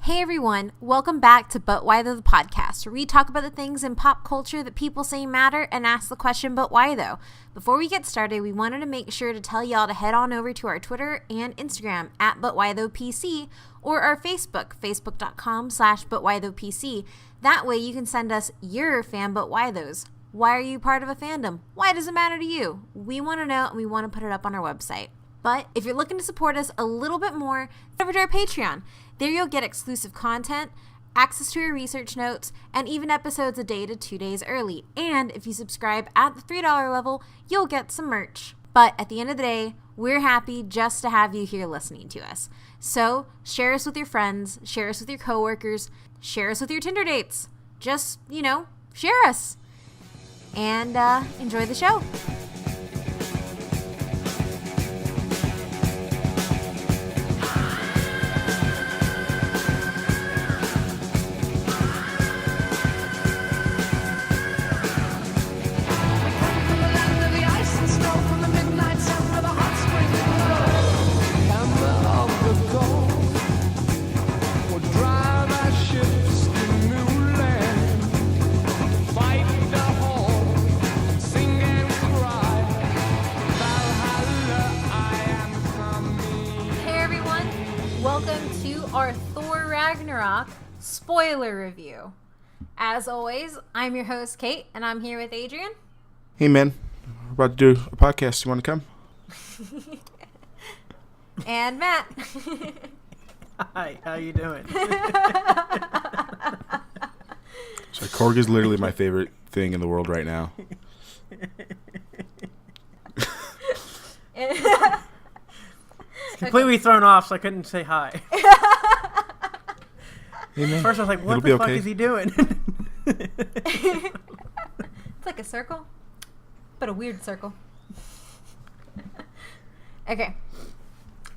Hey everyone, welcome back to But Why Though, the podcast, where we talk about the things in pop culture that people say matter and ask the question, but why though? Before we get started, we wanted to make sure to tell y'all to head on over to our Twitter and Instagram at ButWhyThoughPC or our Facebook, facebook.com/ButWhyThoughPC. That way you can send us your fan but why those. Why are you part of a fandom? Why does it matter to you? We want to know and we want to put it up on our website. But if you're looking to support us a little bit more, head over to our Patreon. There you'll get exclusive content, access to our research notes, and even episodes a day to 2 days early. And if you subscribe at the $3 level, you'll get some merch. But at the end of the day, we're happy just to have you here listening to us. So share us with your friends, share us with your coworkers, share us with your Tinder dates. Just, share us. And enjoy the show. Our Thor Ragnarok spoiler review. As always, I'm your host, Kate, and I'm here with Adrian. Hey, man. We're about to do a podcast. You want to come? And Matt. Hi, how you doing? So Korg is literally my favorite thing in the world right now. Completely thrown off, so I couldn't say hi. Hey, man. First I was like, what the fuck is he doing? It's like a circle, but a weird circle. Okay.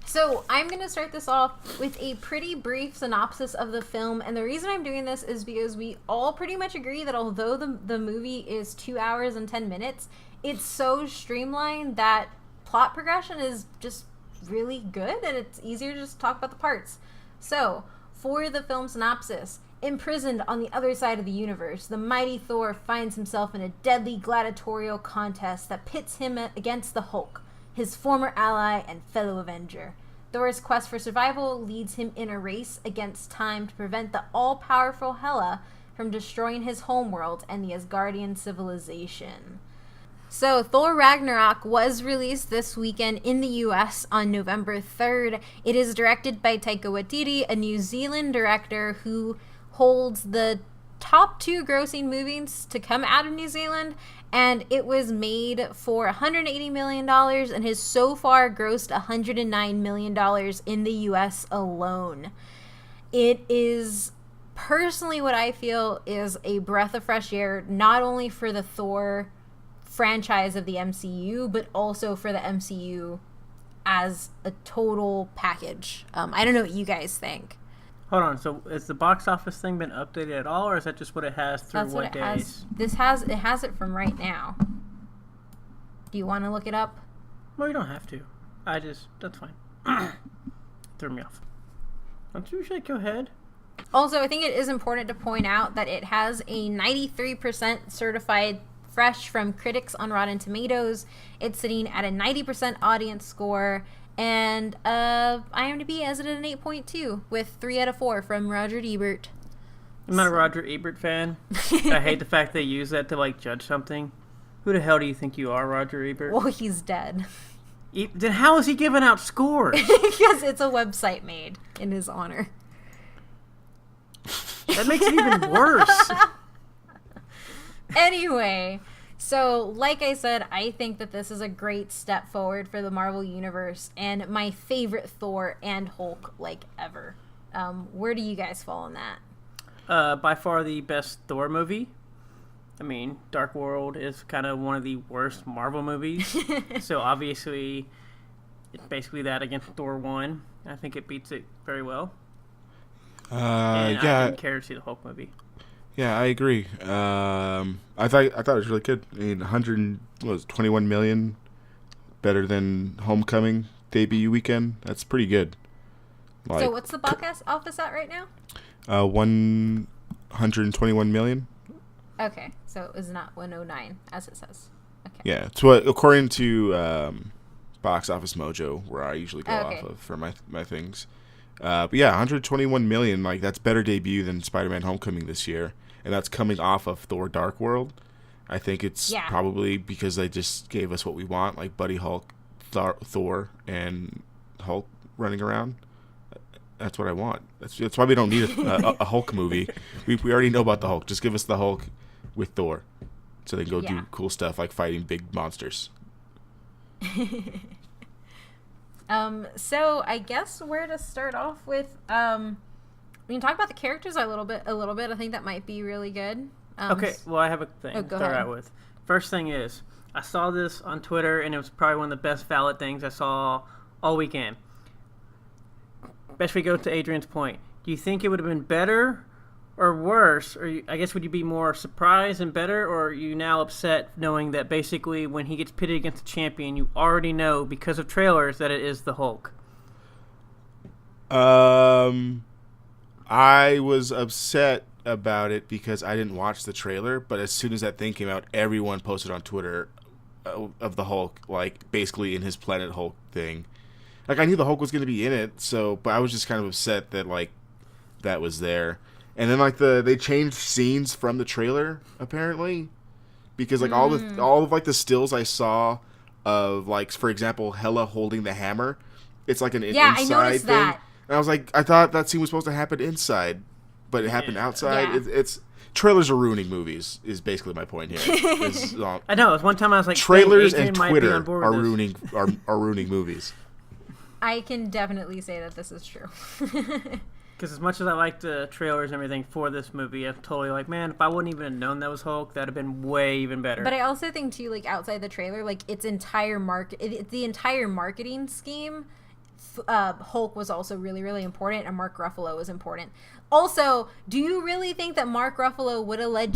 So I'm going to start this off with a pretty brief synopsis of the film. And the reason I'm doing this is because we all pretty much agree that although the movie is 2 hours and 10 minutes, it's so streamlined that plot progression is just really good. And it's easier to just talk about the parts. So for the film synopsis, imprisoned on the other side of the universe, the mighty Thor finds himself in a deadly gladiatorial contest that pits him against the Hulk, his former ally and fellow Avenger. Thor's quest for survival leads him in a race against time to prevent the all-powerful Hela from destroying his homeworld and the Asgardian civilization. So, Thor Ragnarok was released this weekend in the US on November 3rd. It is directed by Taika Waititi, a New Zealand director who holds the top 2 grossing movies to come out of New Zealand, and it was made for $180 million and has so far grossed $109 million in the US alone. It is personally what I feel is a breath of fresh air, not only for the Thor franchise of the MCU, but also for the MCU as a total package. I don't know what you guys think. Hold on, so has the box office thing been updated at all, or is that just what it has through That's what days? It has it from right now. Do you want to look it up? Well, you don't have to. That's fine. Threw me off. Don't you usually go ahead? Also, I think it is important to point out that it has a 93% certified fresh from critics on Rotten Tomatoes. It's sitting at a 90% audience score, and IMDb has it at an 8.2 with 3 out of 4 from Roger Ebert. I'm not a Roger Ebert fan. I hate the fact they use that to judge something. Who the hell do you think you are, Roger Ebert? Well, he's dead. Then how is he giving out scores? Because it's a website made in his honor. That makes it even worse. Anyway, so like I said, I think that this is a great step forward for the Marvel Universe and my favorite Thor and Hulk ever. Where do you guys fall on that? By far the best Thor movie. I mean, Dark World is kind of one of the worst Marvel movies. So obviously, it's basically that against Thor 1. I think it beats it very well. I didn't care to see the Hulk movie. Yeah, I agree. I thought it was really good. I mean, 21 million, better than Homecoming debut weekend. That's pretty good. Like, So what's the box office at right now? 121 million. Okay, so it was not 109 as it says. Okay. Yeah, it's what according to Box Office Mojo, where I usually go off of for my things. But yeah, 121 million. Like that's better debut than Spider-Man: Homecoming this year, and that's coming off of Thor: Dark World. I think it's probably because they just gave us what we want, like Buddy Hulk, Thor, and Hulk running around. That's what I want. That's why we don't need a Hulk movie. We already know about the Hulk. Just give us the Hulk with Thor, so they can go do cool stuff like fighting big monsters. So I guess where to start off with, we can talk about the characters a little bit. I think that might be really good. Okay, well, I have a thing to start out with. First thing is, I saw this on Twitter, and it was probably one of the best valid things I saw all weekend. Especially go to Adrian's point. Do you think it would have been better or worse? Or I guess would you be more surprised and better, or are you now upset knowing that basically when he gets pitted against the champion, you already know because of trailers that it is the Hulk? I was upset about it because I didn't watch the trailer, but as soon as that thing came out, everyone posted on Twitter of the Hulk, like basically in his Planet Hulk thing. Like I knew the Hulk was going to be in it, but I was just kind of upset that like that was there. And then like they changed scenes from the trailer apparently, because like all of like the stills I saw of like for example Hela holding the hammer, it's like an inside I noticed thing. that. And I was like, I thought that scene was supposed to happen inside, but it happened outside. Yeah. It's trailers are ruining movies. Is basically my point here. I know. It was one time I was like, trailers Adrian and might Twitter be on board are with this. ruining are ruining movies. I can definitely say that this is true. Because as much as I like the trailers and everything for this movie, I'm totally like, man, if I wouldn't even have known that was Hulk, that'd have been way even better. But I also think too, like outside the trailer, like it's the entire marketing scheme. Hulk was also really, really important, and Mark Ruffalo was important. Also, do you really think that Mark Ruffalo would have let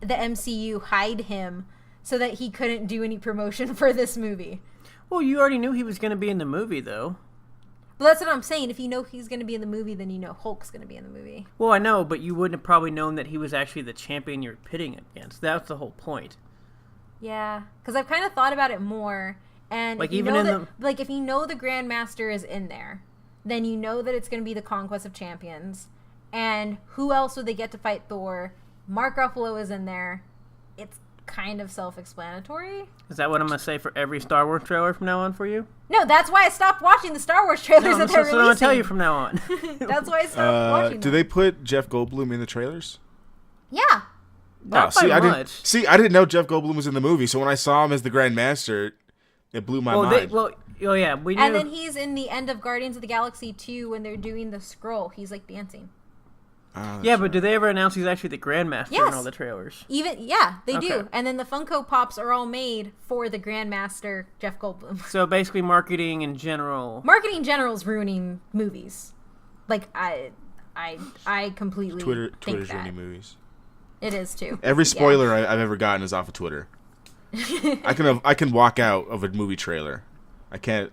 the MCU hide him so that he couldn't do any promotion for this movie? Well, you already knew he was going to be in the movie, though. Well, that's what I'm saying. If you know he's going to be in the movie, then you know Hulk's going to be in the movie. Well, I know, but you wouldn't have probably known that he was actually the champion you're pitting against. That's the whole point. Yeah, because I've kind of thought about it more, and like if you even know in that, like if you know the Grandmaster is in there, then you know that it's going to be the Conquest of Champions, and who else would they get to fight Thor? Mark Ruffalo is in there. It's kind of self-explanatory. Is that what I'm going to say for every Star Wars trailer from now on for you? No, that's why I stopped watching the Star Wars trailers that they're releasing. That's what I'm going to tell you from now on. That's why I stopped watching them. Do they put Jeff Goldblum in the trailers? Yeah. Not by much. I didn't know Jeff Goldblum was in the movie, so when I saw him as the Grandmaster, it blew my mind. We knew. And then he's in the end of Guardians of the Galaxy 2 when they're doing the scroll. He's like dancing. Yeah, but do they ever announce he's actually the Grandmaster in all the trailers? They do. And then the Funko Pops are all made for the Grandmaster, Jeff Goldblum. So basically marketing in general. Marketing in general is ruining movies. Like, I completely Twitter's think ruining movies. It is too. Every spoiler I've ever gotten is off of Twitter. I can walk out of a movie trailer. I can't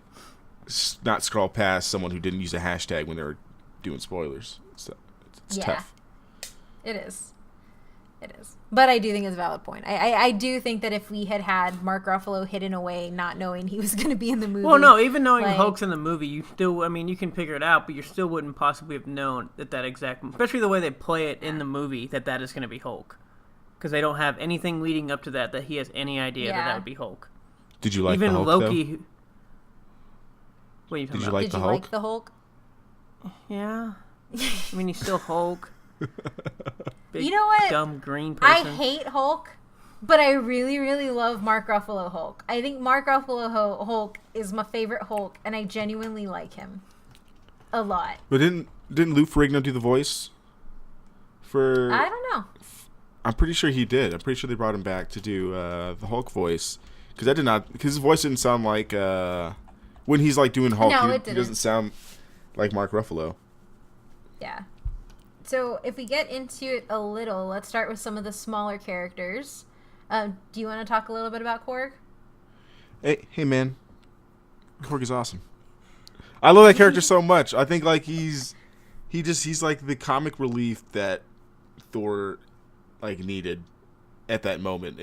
not scroll past someone who didn't use a hashtag when they were doing spoilers. So it's tough. It is. But I do think it's a valid point. I do think that if we had Mark Ruffalo hidden away, not knowing he was going to be in the movie. Well, no, even knowing Hulk's in the movie, you still, you can figure it out, but you still wouldn't possibly have known that exact, especially the way they play it in the movie, that is going to be Hulk. Because they don't have anything leading up to that he has any idea that would be Hulk. Did you like even the Hulk, Loki? though? What are you talking Did you about? like the Hulk? Like the Hulk? Yeah. He's still Hulk. Big, you know what? Dumb green person. I hate Hulk, but I really, really love Mark Ruffalo Hulk. I think Mark Ruffalo Hulk is my favorite Hulk, and I genuinely like him a lot. But didn't Lou Ferrigno do the voice for? I don't know. I'm pretty sure he did. I'm pretty sure they brought him back to do the Hulk voice because his voice didn't sound like when he's like doing Hulk. No, he doesn't sound like Mark Ruffalo. Yeah. So if we get into it a little, let's start with some of the smaller characters. Do you want to talk a little bit about Korg? Hey man, Korg is awesome. I love that character so much. I think like he's like the comic relief that Thor like needed at that moment.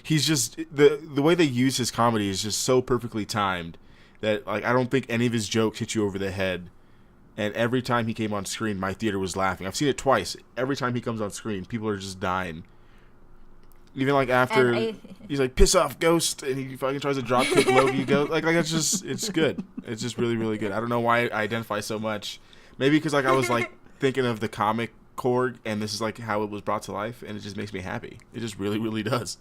He's just the way they use his comedy is just so perfectly timed that like I don't think any of his jokes hit you over the head. And every time he came on screen, my theater was laughing. I've seen it twice. Every time he comes on screen, people are just dying. Even like after he's like, "Piss off, Ghost," and he fucking tries to drop kick Loki. Like it's just it's good. It's just really really good. I don't know why I identify so much. Maybe because like I was like thinking of the comic Korg, and this is like how it was brought to life, and it just makes me happy. It just really really does.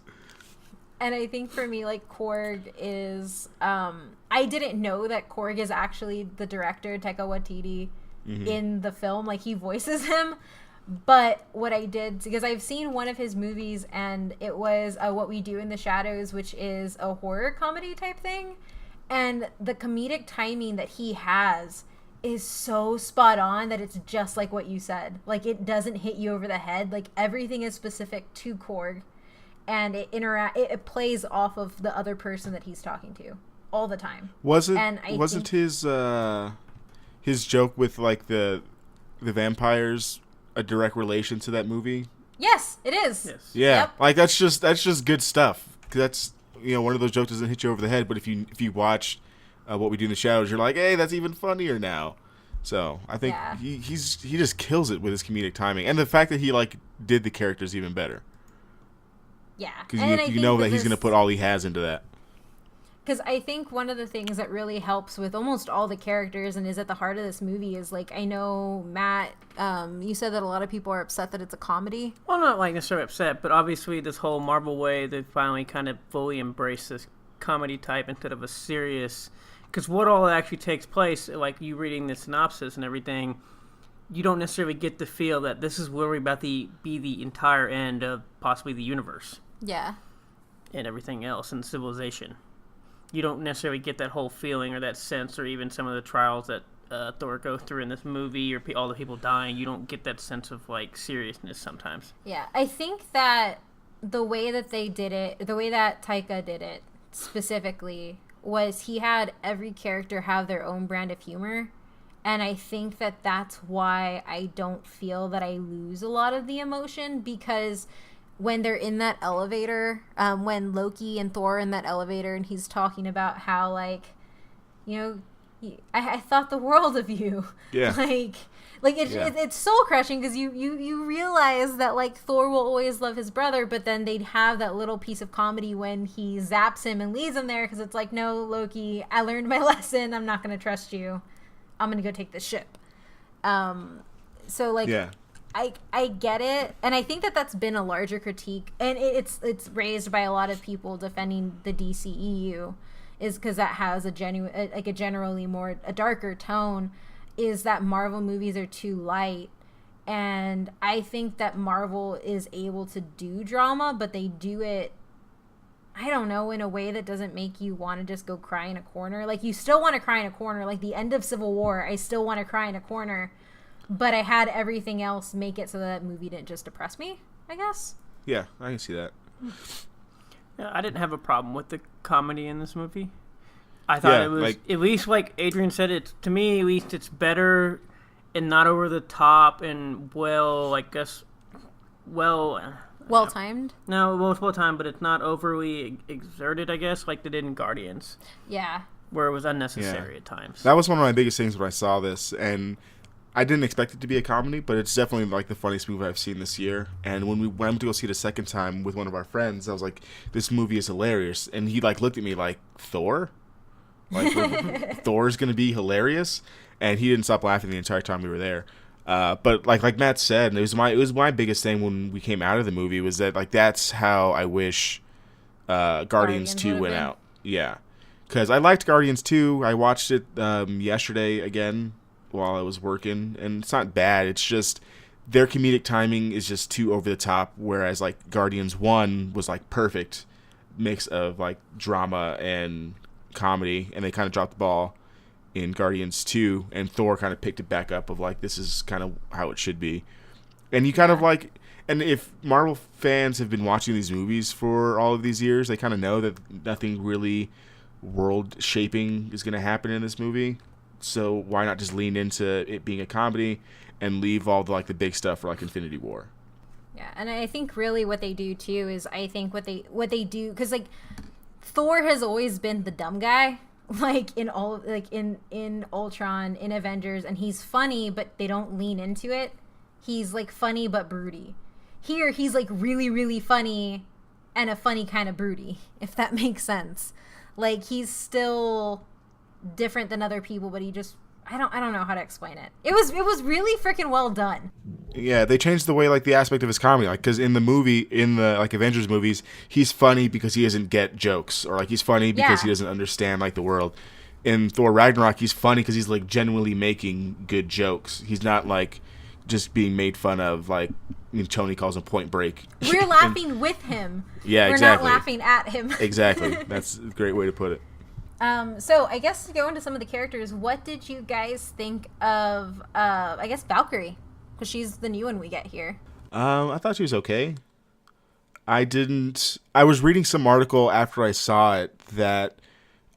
And I think for me, like, Korg is... I didn't know that Korg is actually the director, Taika Waititi, in the film. Like, he voices him. But what I did... Because I've seen one of his movies, and it was What We Do in the Shadows, which is a horror comedy type thing. And the comedic timing that he has is so spot on that it's just like what you said. Like, it doesn't hit you over the head. Like, everything is specific to Korg. And it plays off of the other person that he's talking to all the time. Wasn't his joke with like the vampires a direct relation to that movie? Yes, it is. Yes. Yeah, yep. Like that's just good stuff. 'Cause that's one of those jokes doesn't hit you over the head, but if you watch What We Do in the Shadows, you're like, hey, that's even funnier now. So I think he just kills it with his comedic timing, and the fact that he like did the characters even better. Yeah. Because you know that he's going to put all he has into that. Because I think one of the things that really helps with almost all the characters and is at the heart of this movie is, like, I know, Matt, you said that a lot of people are upset that it's a comedy. Well, not like necessarily upset, but obviously this whole Marvel way, they finally kind of fully embrace this comedy type instead of a serious... Because what all actually takes place, like you reading the synopsis and everything... You don't necessarily get the feel that this is where we're about to be the entire end of possibly the universe. Yeah. And everything else in civilization. You don't necessarily get that whole feeling or that sense, or even some of the trials that Thor goes through in this movie, or all the people dying. You don't get that sense of like seriousness sometimes. Yeah, I think that the way that they did it, the way that Taika did it specifically, was he had every character have their own brand of humor. And I think that that's why I don't feel that I lose a lot of the emotion, because when they're in that elevator, when Loki and Thor are in that elevator and he's talking about how, like, I thought the world of you. Yeah. It's soul crushing because you realize that, like, Thor will always love his brother, but then they'd have that little piece of comedy when he zaps him and leaves him there because it's like, no, Loki, I learned my lesson. I'm not going to trust you. I'm going to go take this ship. I get it, and I think that that's been a larger critique, and it's raised by a lot of people defending the DCEU, is because that has a generally more a darker tone, is that Marvel movies are too light, and I think that Marvel is able to do drama, but they do it, I don't know, in a way that doesn't make you want to just go cry in a corner. Like, you still want to cry in a corner, like the end of Civil War, I still want to cry in a corner. But I had everything else make it so that movie didn't just depress me, I guess. Yeah, I can see that. Yeah, I didn't have a problem with the comedy in this movie. I thought it was, at least like Adrian said, to me at least it's better and not over the top and well-timed. No, it's well-timed, but it's not overly exerted, I guess, like they did in Guardians. Yeah. Where it was unnecessary at times. That was one of my biggest things when I saw this, and... I didn't expect it to be a comedy, but it's definitely like the funniest movie I've seen this year. And when we went to go see it a second time with one of our friends, I was like, "This movie is hilarious." And he like looked at me like, "Thor? Like Thor's gonna be hilarious?" And he didn't stop laughing the entire time we were there. But like Matt said, it was my biggest thing when we came out of the movie was that like that's how I wish Guardians 2 went out. Yeah, because I liked Guardians 2. I watched it yesterday again while I was working, and it's not bad. It's just their comedic timing is just too over the top, whereas like Guardians 1 was like perfect mix of like drama and comedy, and they kind of dropped the ball in Guardians 2, and Thor kind of picked it back up of like, this is kind of how it should be. And you kind of like, and if Marvel fans have been watching these movies for all of these years, they kind of know that nothing really world shaping is going to happen in this movie. so why not just lean into it being a comedy and leave all the like the big stuff for like Infinity War? Yeah, and I think really what they do too is I think what they do, because like Thor has always been the dumb guy, like in all like in Ultron, in Avengers, and he's funny but they don't lean into it. He's like funny but broody. Here he's like really really funny and a funny kind of broody, if that makes sense. Like he's still different than other people, but he just I don't know how to explain it. It was really freaking well done. Yeah, they changed the way like the aspect of his comedy, like because in the like Avengers movies, he's funny because he doesn't get jokes, or like he's funny because he doesn't understand like the world. In Thor Ragnarok, he's funny because he's like genuinely making good jokes. He's not like just being made fun of, like Tony calls him Point Break. We're laughing with him. Yeah, exactly. We're not laughing at him. Exactly. That's a great way to put it. So I guess to go into some of the characters, what did you guys think of, I guess Valkyrie? Because she's the new one we get here. I thought she was okay. I was reading some article after I saw it that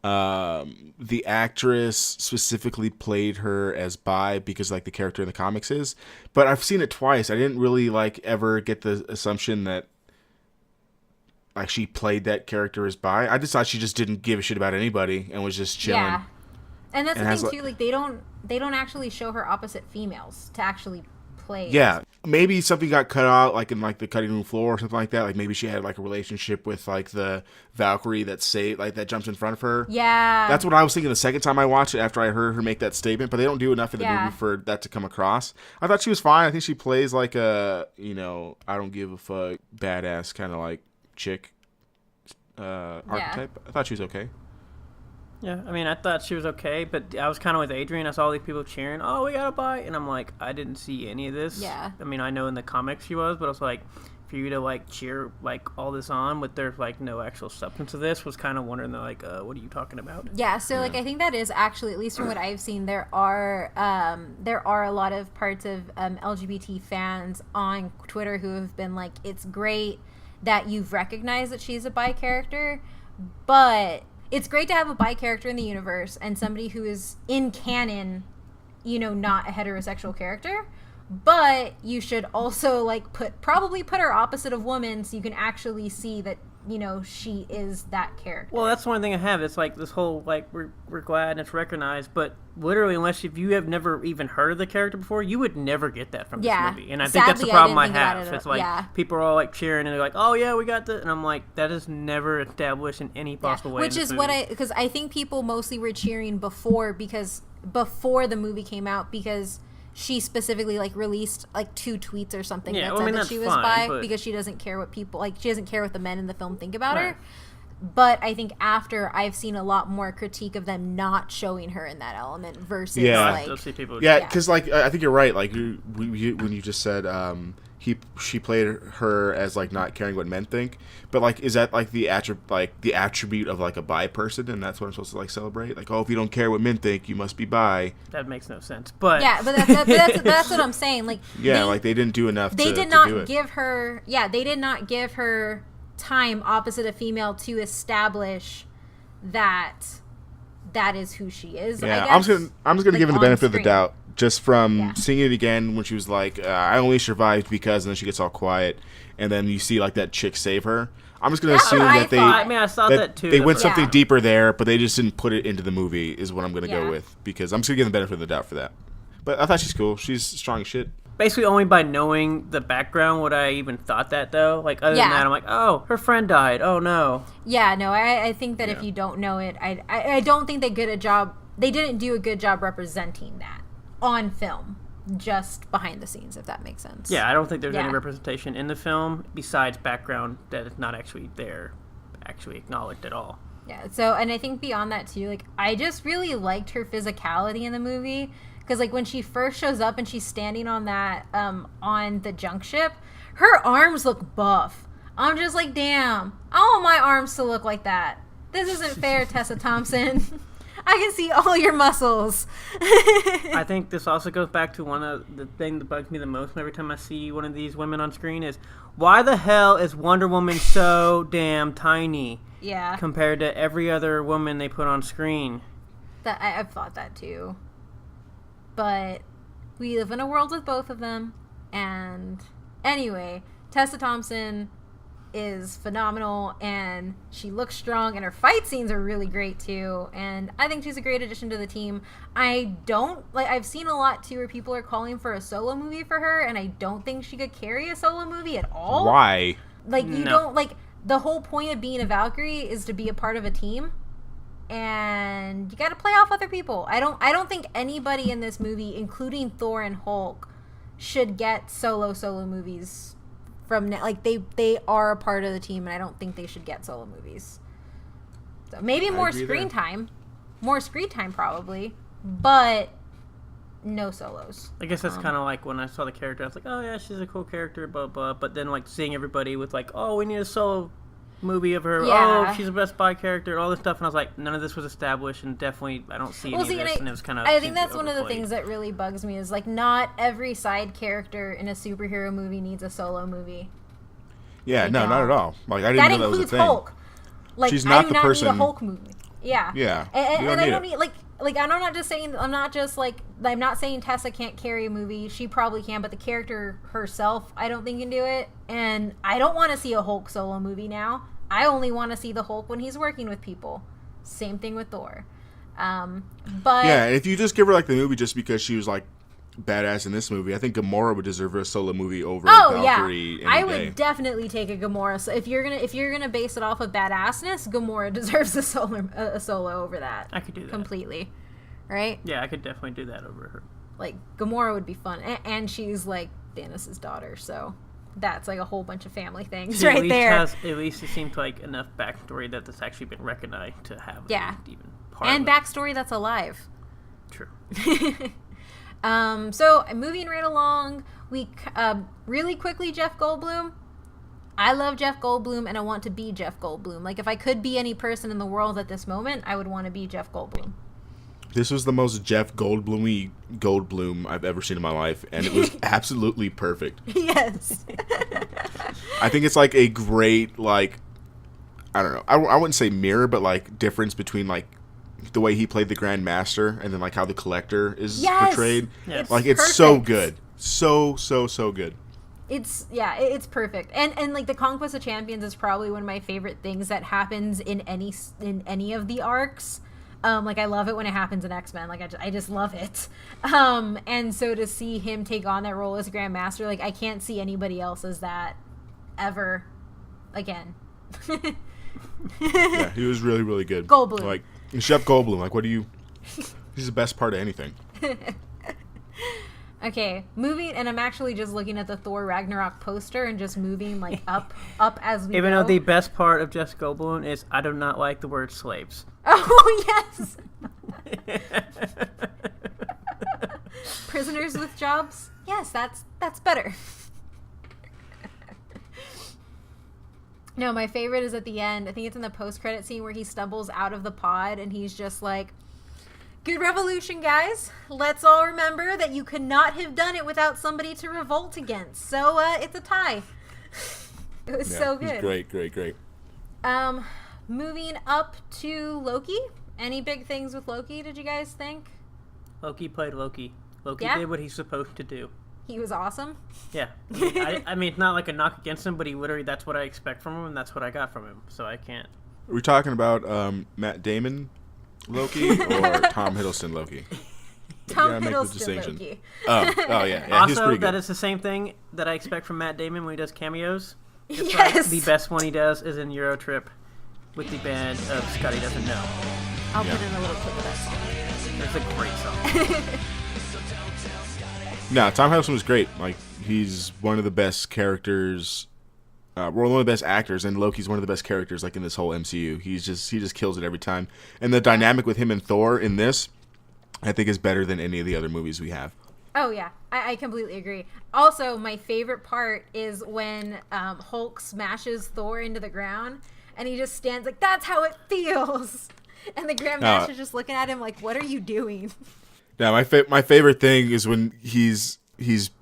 the actress specifically played her as bi because like the character in the comics is. But I've seen it twice. I didn't really like ever get the assumption that like she played that character as bi. I just thought she just didn't give a shit about anybody and was just chilling. Yeah, and that's the thing too. Like they don't actually show her opposite females to actually play. Yeah, maybe something got cut out, like in like the cutting room floor or something like that. Like maybe she had like a relationship with like the Valkyrie that jumps in front of her. Yeah, that's what I was thinking the second time I watched it after I heard her make that statement. But they don't do enough in the movie for that to come across. I thought she was fine. I think she plays like a I don't give a fuck badass kind of like chick archetype. I thought she was okay. Yeah, I mean, I thought she was okay, but I was kind of with Adrian. I saw all these people cheering, "Oh, we got a bite," and I'm like, I didn't see any of this. Yeah. I mean, I know in the comics she was, but I was like, for you to like cheer like all this on, but there's like no actual substance of this, was kind of wondering like, what are you talking about? Yeah. So like, I think that is actually, at least from what I've seen, there are a lot of parts of LGBT fans on Twitter who have been like, it's great that you've recognized that she's a bi character, but it's great to have a bi character in the universe and somebody who is in canon, not a heterosexual character. But you should also like probably put her opposite of woman so you can actually see that she is that character. Well, that's one thing I have. It's like this whole like we're glad and it's recognized, but literally, unless if you have never even heard of the character before, you would never get that from this movie. And I think that's the problem I have. It's like people are all like cheering and they're like, "Oh yeah, we got this," and I'm like, that is never established in any possible way. Which is because I think people mostly were cheering before the movie came out because she specifically like released like 2 tweets or something that said that she was bi because she doesn't care what people like. She doesn't care what the men in the film think about her. But I think after I've seen a lot more critique of them not showing her in that element versus because like I think you're right. Like when you just said she played her as like not caring what men think, but like is that like the attribute of like a bi person, and that's what I'm supposed to like celebrate? Like, oh, if you don't care what men think, you must be bi. That makes no sense. But that's what I'm saying. Like they didn't do enough. They did not give her. Yeah, they did not give her time opposite a female to establish that is who she is. Yeah, I'm just gonna give her the benefit of the doubt. Just from seeing it again when she was like, I only survived because, and then she gets all quiet, and then you see like that chick save her. I'm just going to assume that I saw that too. They went something deeper there, but they just didn't put it into the movie, is what I'm going to go with, because I'm just going to give them the benefit of the doubt for that. But I thought she's cool. She's strong as shit. Basically, only by knowing the background would I even thought that, though. Like, other than that, I'm like, oh, her friend died. Oh, no. Yeah, no, I think that if you don't know it, I don't think they didn't do a good job representing that on film, just behind the scenes, if that makes sense. Yeah, I don't think there's any representation in the film besides background that is not actually there, actually acknowledged at all. Yeah, so, and I think beyond that too, like, I just really liked her physicality in the movie, because like when she first shows up and she's standing on that on the junk ship, her arms look buff. I'm just like, damn, I want my arms to look like that. This isn't fair, Tessa Thompson. I can see all your muscles. I think this also goes back to one of the thing that bugs me the most every time I see one of these women on screen is, why the hell is Wonder Woman so damn tiny? Yeah. Compared to every other woman they put on screen. I've thought that too. but we live in a world with both of them. And anyway, Tessa Thompson is phenomenal, and she looks strong, and her fight scenes are really great too, and I think she's a great addition to the team. I've seen a lot too where people are calling for a solo movie for her, and I don't think she could carry a solo movie at all. Why? The whole point of being a Valkyrie is to be a part of a team, and you got to play off other people. I don't think anybody in this movie, including Thor and Hulk, should get solo movies from they are a part of the team, and I don't think they should get solo movies. So maybe more screen time probably, but no solos. I guess that's kind of like when I saw the character, I was like, oh yeah, she's a cool character, blah blah. But then like seeing everybody with like, oh, we need a solo movie of her. Yeah. Oh, she's a Best Buy character, all this stuff, and I was like, none of this was established, and definitely I don't see any of this. And it was kind of. I think that's one of the things that really bugs me is like not every side character in a superhero movie needs a solo movie. Yeah, no, not at all. Like I didn't know that was a thing. Hulk. Like she's not I do the not person. need a Hulk movie. Yeah. Yeah. And I don't need I'm not saying Tessa can't carry a movie. She probably can, but the character herself, I don't think can do it. And I don't want to see a Hulk solo movie now. I only want to see the Hulk when he's working with people. Same thing with Thor. But yeah, and if you just give her like the movie just because she was like badass in this movie, I think Gamora would deserve a solo movie over Valkyrie. I would definitely take a Gamora. So if you're gonna base it off of badassness, Gamora deserves a solo over that. I could do that completely, right? Yeah, I could definitely do that over her. Like Gamora would be fun, and she's like Thanos' daughter, so that's like a whole bunch of family things right there. At least it seems like enough backstory that that's actually been recognized to have even part and of it. Backstory that's alive. True. So moving right along, we really quickly, Jeff Goldblum. I love Jeff Goldblum, and I want to be Jeff Goldblum. Like if I could be any person in the world at this moment, I would want to be Jeff Goldblum. This was the most Jeff Goldblum I've ever seen in my life, and it was absolutely perfect. Yes. I think it's like a great, like, I don't know, I wouldn't say mirror, but like difference between like the way he played the Grand Master and then like how the Collector is portrayed. Yes. Like it's so good. So good. It's perfect. And like the Conquest of Champions is probably one of my favorite things that happens in any of the arcs. Like I love it when it happens in X-Men. Like I just love it. And so to see him take on that role as Grand Master, like I can't see anybody else as that ever again. Yeah, he was really, really good. Goldblum. Like Chef Goldblum, like he's the best part of anything. Okay, moving, and I'm actually just looking at the Thor Ragnarok poster and just moving like up as we Even go. though the best part of Jeff Goldblum is I do not like the word slaves. Oh, yes! Prisoners with jobs? Yes, that's better. No, my favorite is at the end. I think it's in the post-credit scene where he stumbles out of the pod and he's just like, good revolution, guys. Let's all remember that you could not have done it without somebody to revolt against. So, it's a tie. It was so good. Great. Moving up to Loki. Any big things with Loki, did you guys think? Loki played Loki. Loki Yeah? did what he's supposed to do. He was awesome. Yeah. I mean, it's not like a knock against him, but he literally, that's what I expect from him, and that's what I got from him. So I can't. Are we talking about Matt Damon Loki or Tom Hiddleston Loki? Tom Hiddleston Loki. Oh yeah. He's Also, pretty good. that is the same thing that I expect from Matt Damon when he does cameos. Just Yes. like the best one he does is in Euro Trip with the band of Scotty Doesn't Know. I'll put in a little clip of that song. It's a great song. No, Tom Hiddleston was great. Like he's one of the best characters. One of the best actors, and Loki's one of the best characters like in this whole MCU. He just kills it every time. And the dynamic with him and Thor in this, I think, is better than any of the other movies we have. Oh, yeah. I completely agree. Also, my favorite part is when Hulk smashes Thor into the ground, and he just stands like, that's how it feels. And the Grand Master's just looking at him like, what are you doing? Yeah, my favorite thing is when he's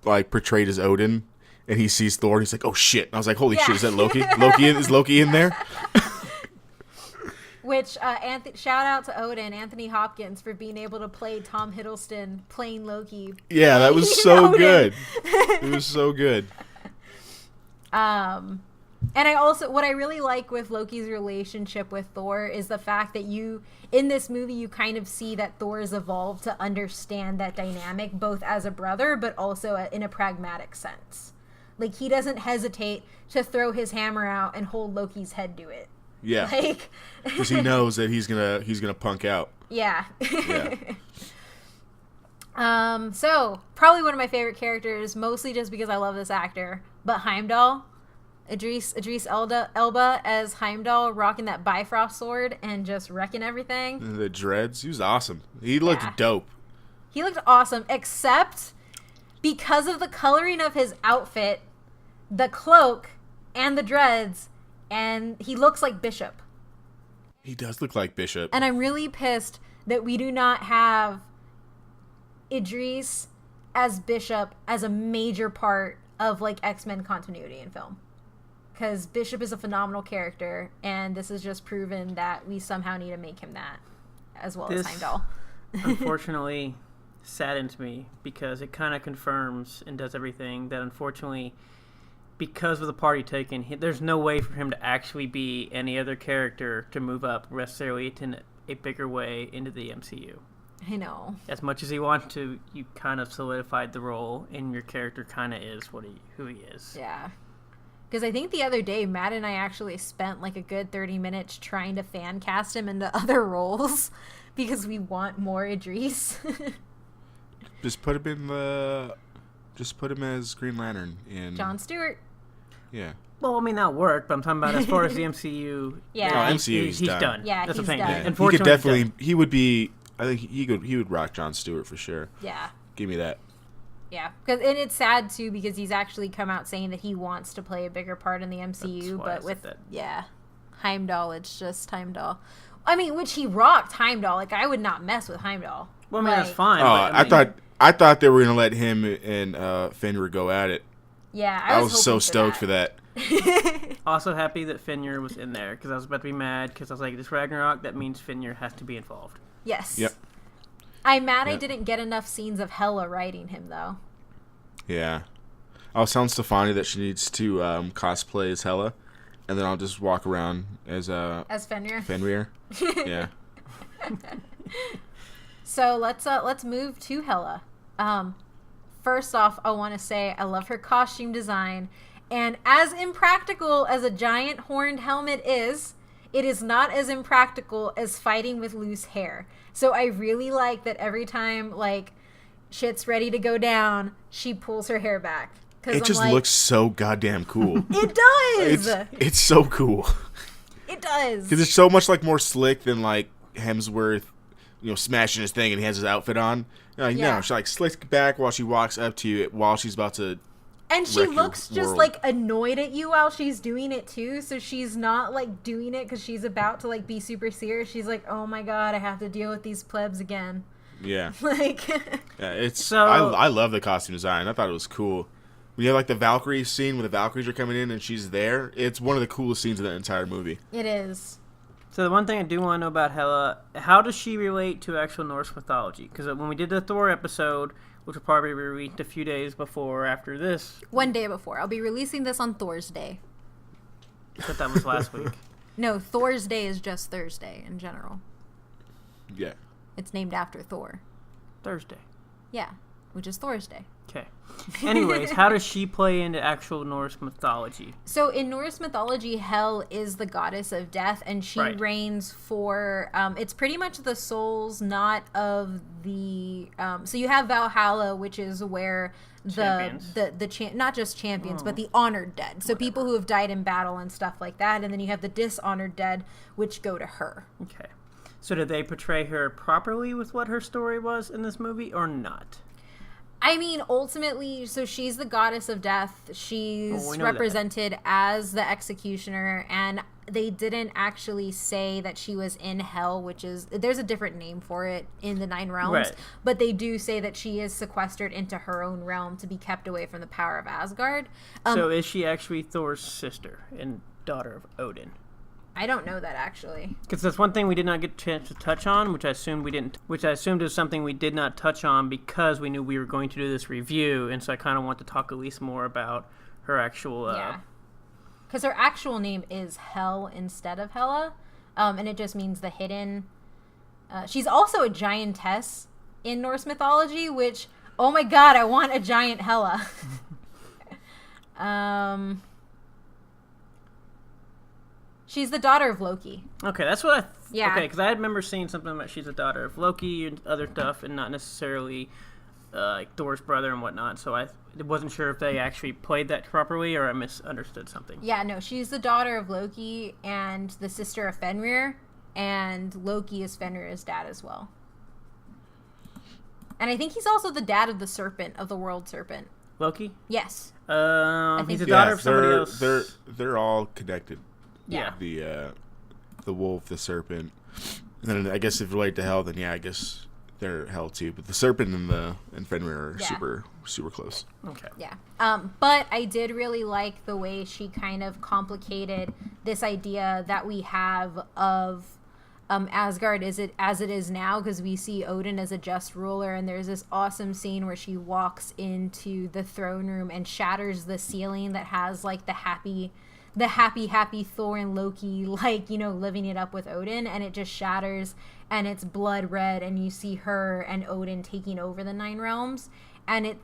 like portrayed as Odin, and he sees Thor, and he's like, oh shit. And I was like, holy shit, is that Loki? Is Loki in there? Which, shout out to Odin, Anthony Hopkins, for being able to play Tom Hiddleston playing Loki. Yeah, that was so good. It was so good. And I also, what I really like with Loki's relationship with Thor is the fact that in this movie, you kind of see that Thor has evolved to understand that dynamic, both as a brother, but also in a pragmatic sense. Like, he doesn't hesitate to throw his hammer out and hold Loki's head to it. Yeah. Like, because he knows that he's gonna punk out. Yeah. Yeah. So probably one of my favorite characters, mostly just because I love this actor, but Heimdall, Idris Elba as Heimdall, rocking that Bifrost sword and just wrecking everything. The dreads, he was awesome. He looked dope. He looked awesome, except because of the coloring of his outfit, the cloak, and the dreads, and he looks like Bishop. He does look like Bishop. And I'm really pissed that we do not have Idris as Bishop as a major part of, like, X-Men continuity in film. Because Bishop is a phenomenal character, and this has just proven that we somehow need to make him that, as well as Heimdall. Unfortunately saddens me, because it kind of confirms and does everything that, unfortunately, because of the party taken, there's no way for him to actually be any other character to move up necessarily in a bigger way into the MCU. I know. As much as he wants to, you kind of solidified the role, and your character kind of is who he is. Yeah. Because I think the other day, Matt and I actually spent like a good 30 minutes trying to fan cast him into other roles because we want more Idris. Just put him as Green Lantern in John Stewart. Yeah. Well, I mean, that worked, but I'm talking about as far as the MCU. Yeah. MCU, he's done. Yeah, that's he's the thing. done. Yeah. Unfortunately, He could definitely. He would be. I think he would rock John Stewart for sure. Yeah. Give me that. Yeah, and it's sad too because he's actually come out saying that he wants to play a bigger part in the MCU, but with Heimdall, it's just Heimdall. I mean, which he rocked Heimdall. Like, I would not mess with Heimdall. Well, I mean, that's fine. Oh, but, I thought they were gonna let him and Fenrir go at it. Yeah, I was so stoked for that. Also happy that Fenrir was in there because I was about to be mad because I was like, this Ragnarok, that means Fenrir has to be involved. Yes. Yep. I'm mad I didn't get enough scenes of Hela riding him, though. Yeah. I was telling Stefani that she needs to cosplay as Hela, and then I'll just walk around as Fenrir. Fenrir. Yeah. So let's move to Hela. First off, I want to say I love her costume design, and as impractical as a giant horned helmet is, it is not as impractical as fighting with loose hair. So I really like that every time, like, shit's ready to go down, she pulls her hair back. It just looks so goddamn cool. It does! It's so cool. It does. Because it's so much, like, more slick than, like, Hemsworth, smashing his thing and he has his outfit on. No, she, like, slicks back while she walks up to you while she's about to And she looks just, like, annoyed at you while she's doing it, too. So she's not, like, doing it because she's about to, like, be super serious. She's like, oh, my God, I have to deal with these plebs again. Yeah. Like... Yeah, I love the costume design. I thought it was cool. We have, like, the Valkyrie scene where the Valkyries are coming in and she's there. It's one of the coolest scenes of the entire movie. It is. So the one thing I do want to know about Hela, how does she relate to actual Norse mythology? Because when we did the Thor episode, which will probably be released a few days before or after this. One day before. I'll be releasing this on Thor's Day. I thought that was last week. No, Thor's Day is just Thursday in general. Yeah. It's named after Thor. Thursday. Yeah, which is Thor's Day. Okay. Anyways, how does she play into actual Norse mythology? So in Norse mythology, Hel is the goddess of death, and she reigns for, it's pretty much the souls, not of the, so you have Valhalla, which is where not just champions, but the honored dead. So people who have died in battle and stuff like that, and then you have the dishonored dead, which go to her. Okay. So did they portray her properly with what her story was in this movie, or not? I mean, ultimately, so she's the goddess of death. She's represented as the executioner, and they didn't actually say that she was in hell, which is, there's a different name for it in the Nine Realms, but they do say that she is sequestered into her own realm to be kept away from the power of Asgard. So is she actually Thor's sister and daughter of Odin? I don't know that actually. Because that's one thing we did not get a chance to touch on, which I assumed we didn't. Which I assumed is something we did not touch on because we knew we were going to do this review, and so I kind of want to talk at least more about her actual. Yeah. Because her actual name is Hel instead of Hela, and it just means the hidden. She's also a giantess in Norse mythology, which, oh my god, I want a giant Hela. She's the daughter of Loki. Okay, that's what I... Yeah. Okay, because I remember seeing something about she's a daughter of Loki and other stuff, and not necessarily like Thor's brother and whatnot, so I wasn't sure if they actually played that properly or I misunderstood something. Yeah, no, she's the daughter of Loki and the sister of Fenrir, and Loki is Fenrir's dad as well. And I think he's also the dad of the serpent, of the world serpent. Loki? Yes. He's a daughter of somebody else. They're all connected. Yeah. The wolf, the serpent. And then I guess if related to Hel, then yeah, I guess they're Hel too. But the serpent and Fenrir are super close. Okay. Yeah. But I did really like the way she kind of complicated this idea that we have of Asgard as it is now, because we see Odin as a just ruler, and there's this awesome scene where she walks into the throne room and shatters the ceiling that has like the happy Thor and Loki, like, you know, living it up with Odin, and it just shatters and it's blood red, and you see her and Odin taking over the Nine Realms, and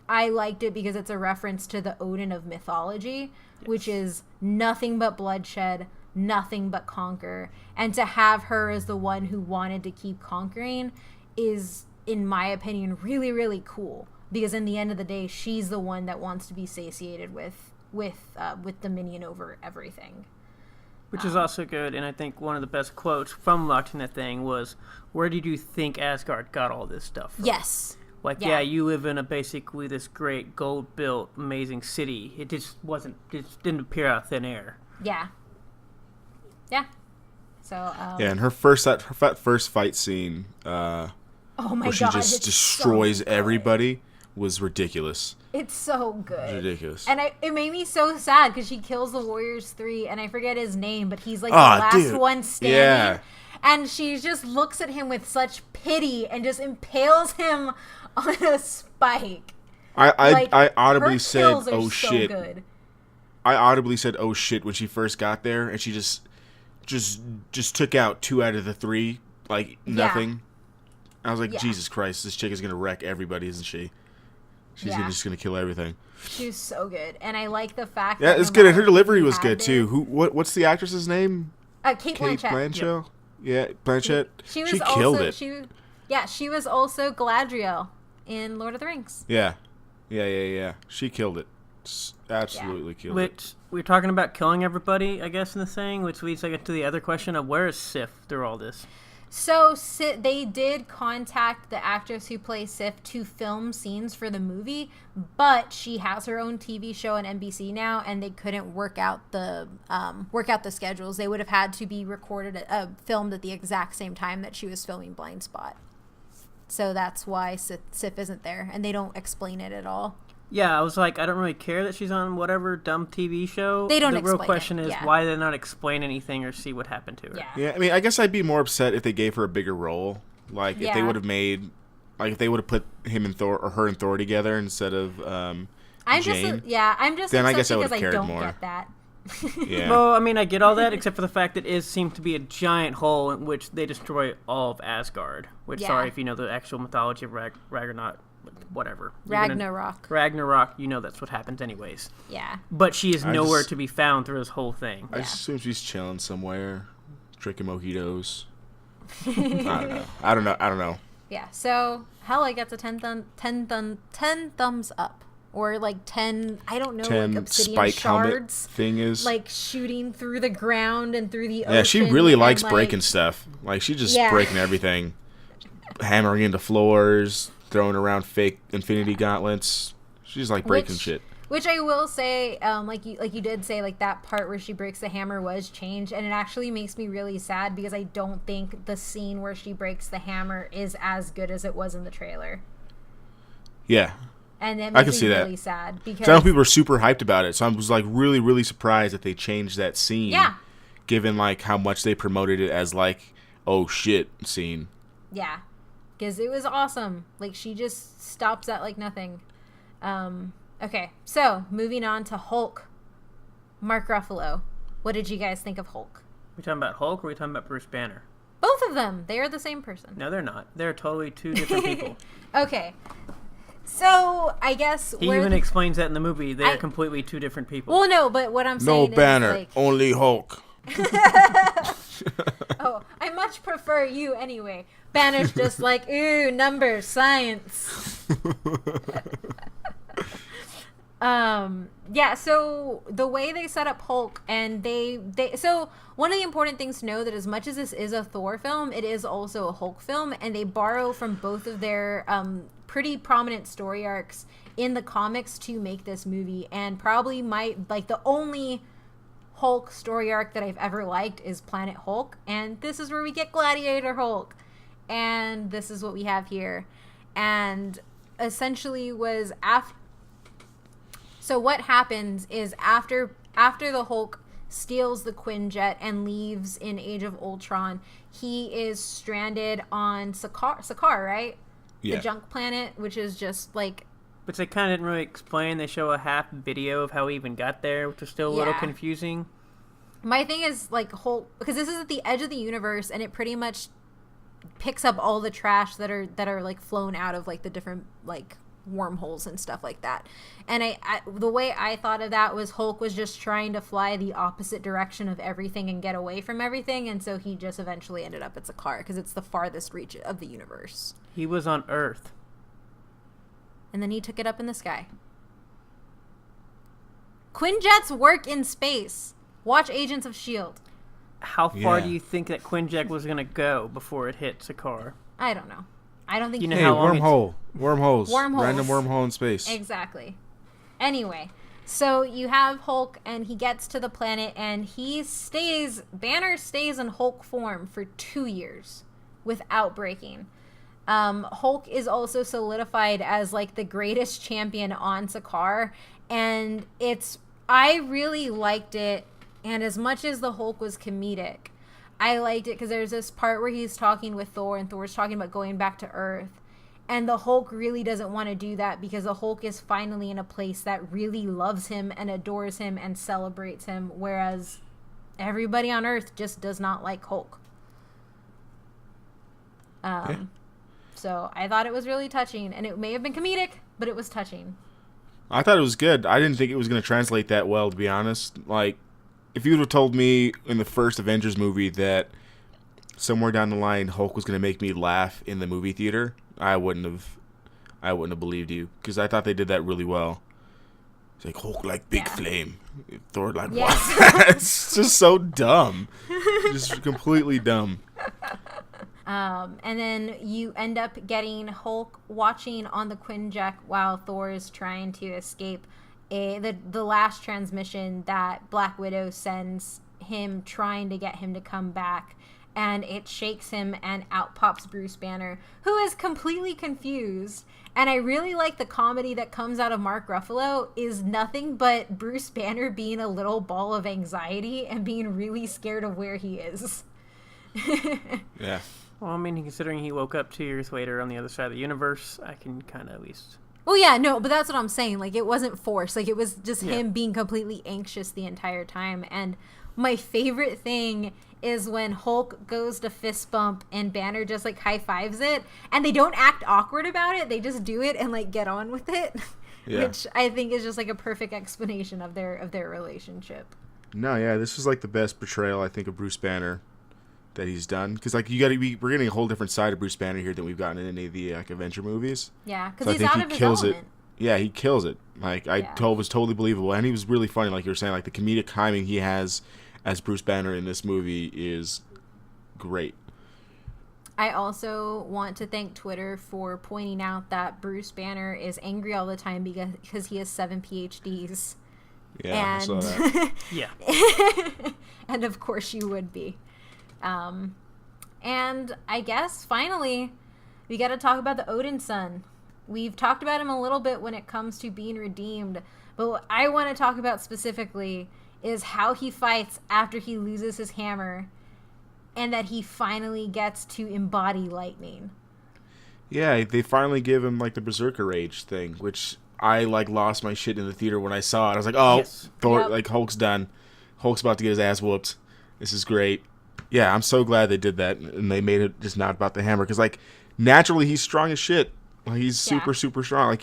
I liked it because it's a reference to the Odin of mythology, which is nothing but bloodshed, nothing but conquer, and to have her as the one who wanted to keep conquering is, in my opinion, really, really cool, because in the end of the day, she's the one that wants to be satiated with dominion over everything. Which is also good, and I think one of the best quotes from watching that thing was, "Where did you think Asgard got all this stuff from?" Yes. Like, yeah, you live in basically this great gold-built, amazing city. It just didn't appear out of thin air. Yeah. Yeah. So. Yeah, and her first fight scene, oh my where she just destroys everybody, was ridiculous. It's so good. It's ridiculous. And it made me so sad because she kills the Warriors 3, and I forget his name, but he's like the last one standing. Yeah. And she just looks at him with such pity and just impales him on a spike. I audibly said, "Oh so shit!" Good. I audibly said, "Oh shit!" when she first got there, and she just took out 2 out of the 3, like nothing. I was like, Jesus Christ, this chick is gonna wreck everybody, isn't she? She's just gonna kill everything. She was so good, and I like the fact. Yeah, it's good. And her delivery was good too. What's the actress's name? Kate Blanchett. Yep. Yeah, Blanchett. She killed it. She was also Galadriel in Lord of the Rings. Yeah. She killed it. Absolutely killed it. We're talking about killing everybody, I guess, in the thing, which leads to the other question of where is Sif through all this? So they did contact the actress who plays Sif to film scenes for the movie, but she has her own TV show on NBC now, and they couldn't work out the schedules. They would have had to be filmed at the exact same time that she was filming Blind Spot. So that's why Sif isn't there, and they don't explain it at all. Yeah, I was like, I don't really care that she's on whatever dumb TV show. They don't explain it. The real question is why they not explain anything or see what happened to her. Yeah, I mean, I guess I'd be more upset if they gave her a bigger role. Like, if they would have made... Like, if they would have put him and Thor, or her and Thor together instead of Jane. I'm just then upset I guess I because I cared don't more. get that. Yeah. Well, I mean, I get all that, except for the fact that it seems to be a giant hole in which they destroy all of Asgard. Which, sorry if you know the actual mythology of Ragnarok. Whatever. Ragnarok, you know that's what happens anyways. Yeah. But she is nowhere to be found through this whole thing. I just assume she's chilling somewhere, drinking mojitos. I don't know. Yeah, so Hela gets a 10 thumbs up. Or like 10, I don't know, 10 like obsidian spike shards. Thing is. Like shooting through the ground and through the ocean. Yeah, she really likes breaking stuff. Like, she's just breaking everything. Hammering into floors, throwing around fake infinity gauntlets. She's like breaking shit. Which I will say, like you did say, like that part where she breaks the hammer was changed, and it actually makes me really sad because I don't think the scene where she breaks the hammer is as good as it was in the trailer. Yeah. And that makes me really sad because some people were super hyped about it, so I was like really, really surprised that they changed that scene. Yeah. given like how much they promoted it as like, oh shit scene. Yeah, because it was awesome. Like, she just stops at like nothing. Okay, so moving on to Hulk. Mark Ruffalo. What did you guys think of Hulk? We talking about Hulk or we talking about Bruce Banner? Both of them. They are the same person. No, they're not. They're totally two different people. Okay. So, I guess... He even explains that in the movie. They're completely two different people. Well, no, but what I'm saying No Banner, is, like... only Hulk. Oh, I much prefer you anyway. Banner's just like, ooh, numbers, science. Yeah, so the way they set up Hulk, and so one of the important things to know that as much as this is a Thor film, it is also a Hulk film, and they borrow from both of their pretty prominent story arcs in the comics to make this movie. And probably the only Hulk story arc that I've ever liked is Planet Hulk, and this is where we get Gladiator Hulk, and this is what we have here. And essentially was after... So what happens is after the Hulk steals the Quinjet and leaves in Age of Ultron, he is stranded on Sakaar, right? Yeah. The junk planet, which is just like... Which they kind of didn't really explain. They show a half video of how he even got there, which was still a little confusing. My thing is, like, Hulk... Because this is at the edge of the universe, and it pretty much picks up all the trash that are like, flown out of, like, the different, like... wormholes and stuff like that. And I the way I thought of that was Hulk was just trying to fly the opposite direction of everything and get away from everything, and so he just eventually ended up at Sakaar because it's the farthest reach of the universe. He was on Earth. And then he took it up in the sky. Quinjets work in space. Watch Agents of S.H.I.E.L.D. How far do you think that Quinjet was going to go before it hit Sakaar? I don't know. I don't think you know how long wormholes. Random wormhole in space. Exactly. Anyway, so you have Hulk, and he gets to the planet, and Banner stays in Hulk form for 2 years without breaking. Hulk is also solidified as like the greatest champion on Sakaar, and I really liked it. And as much as the Hulk was comedic, I liked it because there's this part where he's talking with Thor, and Thor's talking about going back to Earth. And the Hulk really doesn't want to do that because the Hulk is finally in a place that really loves him and adores him and celebrates him, whereas everybody on Earth just does not like Hulk. So I thought it was really touching, and it may have been comedic, but it was touching. I thought it was good. I didn't think it was going to translate that well, to be honest. Like, if you would have told me in the first Avengers movie that somewhere down the line Hulk was going to make me laugh in the movie theater, I wouldn't have believed you, because I thought they did that really well. It's like Hulk like big flame, Thor like what? It's just so dumb, just completely dumb. And then you end up getting Hulk watching on the Quinjet while Thor is trying to escape the last transmission that Black Widow sends him, trying to get him to come back. And it shakes him, and out pops Bruce Banner, who is completely confused. And I really like the comedy that comes out of Mark Ruffalo is nothing but Bruce Banner being a little ball of anxiety and being really scared of where he is. Yeah. Well, I mean, considering he woke up 2 years later on the other side of the universe, I can kind of at least... Well, yeah, no, but that's what I'm saying. Like, it wasn't forced. Like, it was just him being completely anxious the entire time. And my favorite thing is when Hulk goes to fist bump and Banner just, like, high-fives it. And they don't act awkward about it. They just do it and, like, get on with it. Yeah. Which I think is just, like, a perfect explanation of their relationship. No, yeah, this was, like, the best portrayal, I think, of Bruce Banner that he's done, because like we're getting a whole different side of Bruce Banner here than we've gotten in any of the like Avenger movies. Yeah, because he's out of his element. Yeah, he kills it. Like was totally believable, and he was really funny. Like you were saying, like the comedic timing he has as Bruce Banner in this movie is great. I also want to thank Twitter for pointing out that Bruce Banner is angry all the time because he has 7 PhDs. Yeah, I saw that. Yeah. And of course you would be. And I guess finally we got to talk about the Odin son. We've talked about him a little bit when it comes to being redeemed, but what I want to talk about specifically is how he fights after he loses his hammer and that he finally gets to embody lightning. Yeah, they finally give him like the Berserker Rage thing, which I like lost my shit in the theater when I saw it. I was like, oh, yes. Thor, yep. Like Hulk's done. Hulk's about to get his ass whooped. This is great. Yeah, I'm so glad they did that and they made it just not about the hammer because like naturally he's strong as shit. Like, he's super strong. Like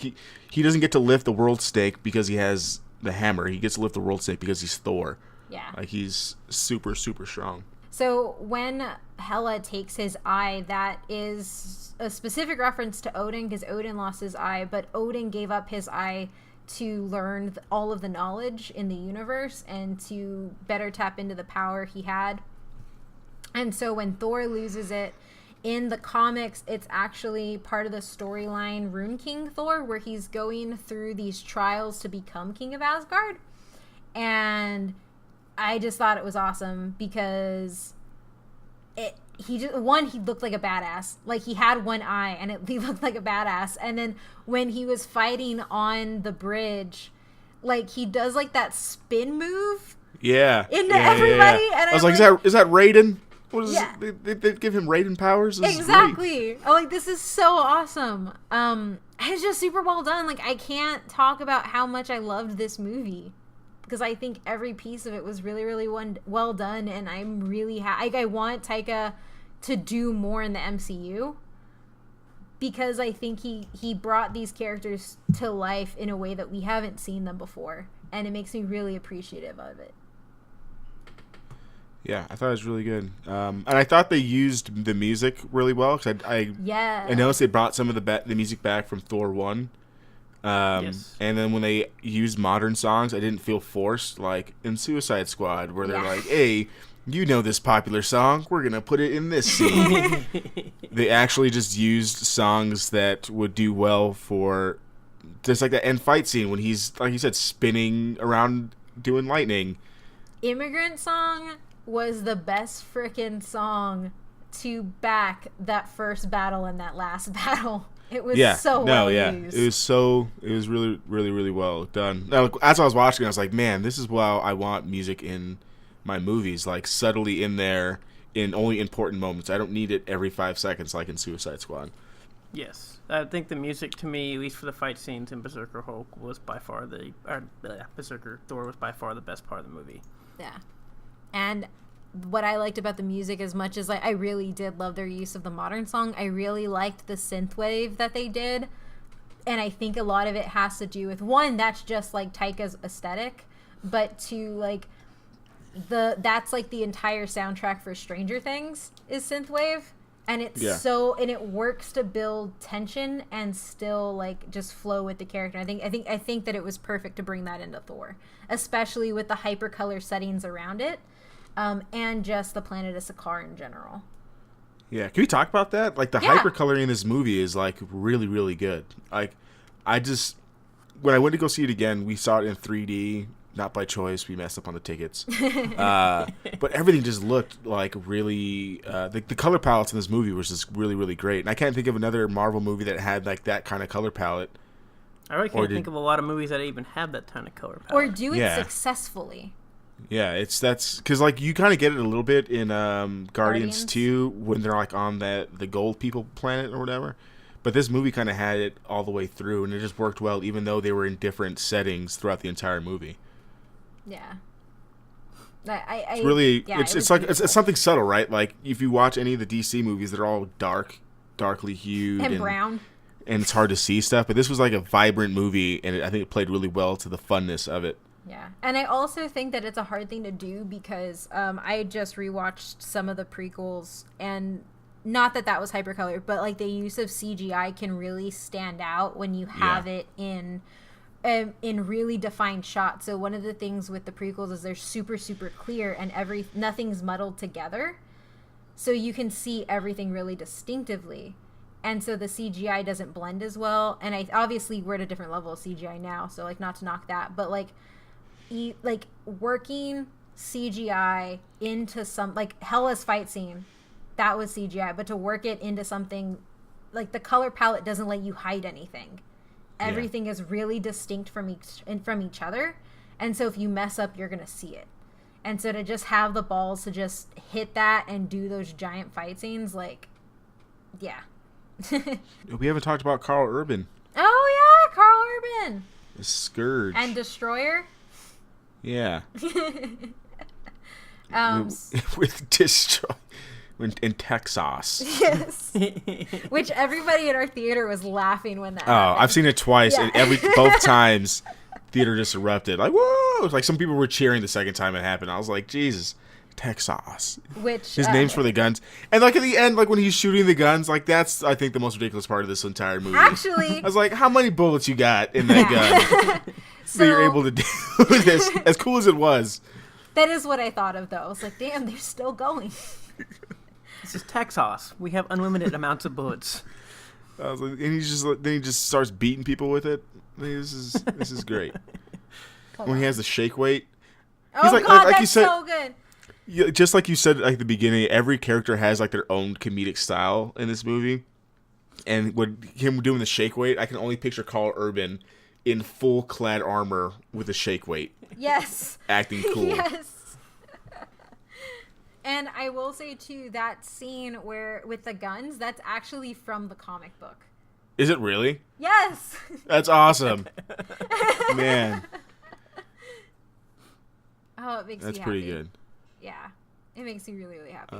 he doesn't get to lift the world stake because he has the hammer. He gets to lift the world stake because he's Thor. Yeah. Like he's super strong. So when Hela takes his eye, that is a specific reference to Odin because Odin lost his eye, but Odin gave up his eye to learn all of the knowledge in the universe and to better tap into the power he had. And so when Thor loses it, in the comics, it's actually part of the storyline Rune King Thor, where he's going through these trials to become King of Asgard. And I just thought it was awesome because he looked like a badass. Like, he had one eye and he looked like a badass. And then when he was fighting on the bridge, like, he does like that spin move. Yeah. Into everybody. Yeah. And I was like, is that Raiden? What is they give him Raiden powers? This exactly. I'm like, this is so awesome. It's just super well done. Like, I can't talk about how much I loved this movie because I think every piece of it was really well done, and I'm really I want Taika to do more in the MCU because I think he brought these characters to life in a way that we haven't seen them before, and it makes me really appreciative of it. Yeah, I thought it was really good. And I thought they used the music really well. Cause I noticed they brought some of the music back from Thor 1. Yes. And then when they used modern songs, I didn't feel forced, like in Suicide Squad, where they're like, hey, you know this popular song, we're going to put it in this scene. They actually just used songs that would do well for just like that end fight scene when he's, like you said, spinning around doing lightning. Immigrant song was the best frickin' song to back that first battle and that last battle. It was used. It was really well done. Now, as I was watching, I was like, man, this is why I want music in my movies, like subtly in there in only important moments. I don't need it every 5 seconds like in Suicide Squad. Yes. I think the music, to me, at least for the fight scenes in Berserker Hulk, was by far Berserker Thor was by far the best part of the movie. Yeah. And what I liked about the music, as much as I really did love their use of the modern song, I really liked the synthwave that they did. And I think a lot of it has to do with, one, that's just like Taika's aesthetic, but two, like that's like the entire soundtrack for Stranger Things is synthwave. And it's and it works to build tension and still like just flow with the character. I think that it was perfect to bring that into Thor, especially with the hypercolor settings around it, and just the planet of Sakaar in general. Yeah, can we talk about that? Like the hypercolor in this movie is like really good. Like when I went to go see it again, we saw it in 3D. Not by choice. We messed up on the tickets. But everything just looked like really... the color palettes in this movie was just really great. And I can't think of another Marvel movie that had like that kind of color palette. I really can't think of a lot of movies that even have that kind of color palette. Or do it successfully. Yeah, that's... Because like you kind of get it a little bit in Guardians 2 when they're like on the gold people planet or whatever. But this movie kind of had it all the way through, and it just worked well even though they were in different settings throughout the entire movie. Yeah. It's really it's something subtle, right? Like if you watch any of the DC movies, they're all darkly hued and brown, and it's hard to see stuff. But this was like a vibrant movie, and I think it played really well to the funness of it. Yeah, and I also think that it's a hard thing to do because I just rewatched some of the prequels, and not that was hypercolor, but like the use of CGI can really stand out when you have it in really defined shots. So one of the things with the prequels is they're super clear and nothing's muddled together, so you can see everything really distinctively, and so the CGI doesn't blend as well. And obviously we're at a different level of CGI now, so like not to knock that, but like working CGI into some like Hela's fight scene, that was CGI, but to work it into something like the color palette doesn't let you hide anything. Everything is really distinct from each other, And so if you mess up, you're going to see it. And so to just have the balls to just hit that and do those giant fight scenes, like, yeah. We haven't talked about Carl Urban. Oh, yeah, Carl Urban. The Scourge. And Destroyer. Yeah. With Destroy in Texas. Yes. Which everybody in our theater was laughing when that happened. I've seen it twice, and both times theater just erupted. Like, whoa! Like, some people were cheering the second time it happened. I was like, Jesus, Texas. Which his name's for the guns, and like at the end, like when he's shooting the guns, like that's I think the most ridiculous part of this entire movie. Actually, I was like, how many bullets you got in that gun that you're able to do this? As cool as it was. That is what I thought of, though. I was like, damn, they're still going. This is Texas. We have unlimited amounts of bullets. I was like, and then he just starts beating people with it. This is great. When he has the shake weight. Oh, like, God, like that's you said, so good. Yeah, just like you said at the beginning, every character has like their own comedic style in this movie. And with him doing the shake weight, I can only picture Carl Urban in full clad armor with a shake weight. Yes. Acting cool. Yes. And I will say, too, that scene with the guns, that's actually from the comic book. Is it really? Yes. That's awesome. Man. Oh, it makes me happy. That's pretty good. Yeah. It makes me really, really happy.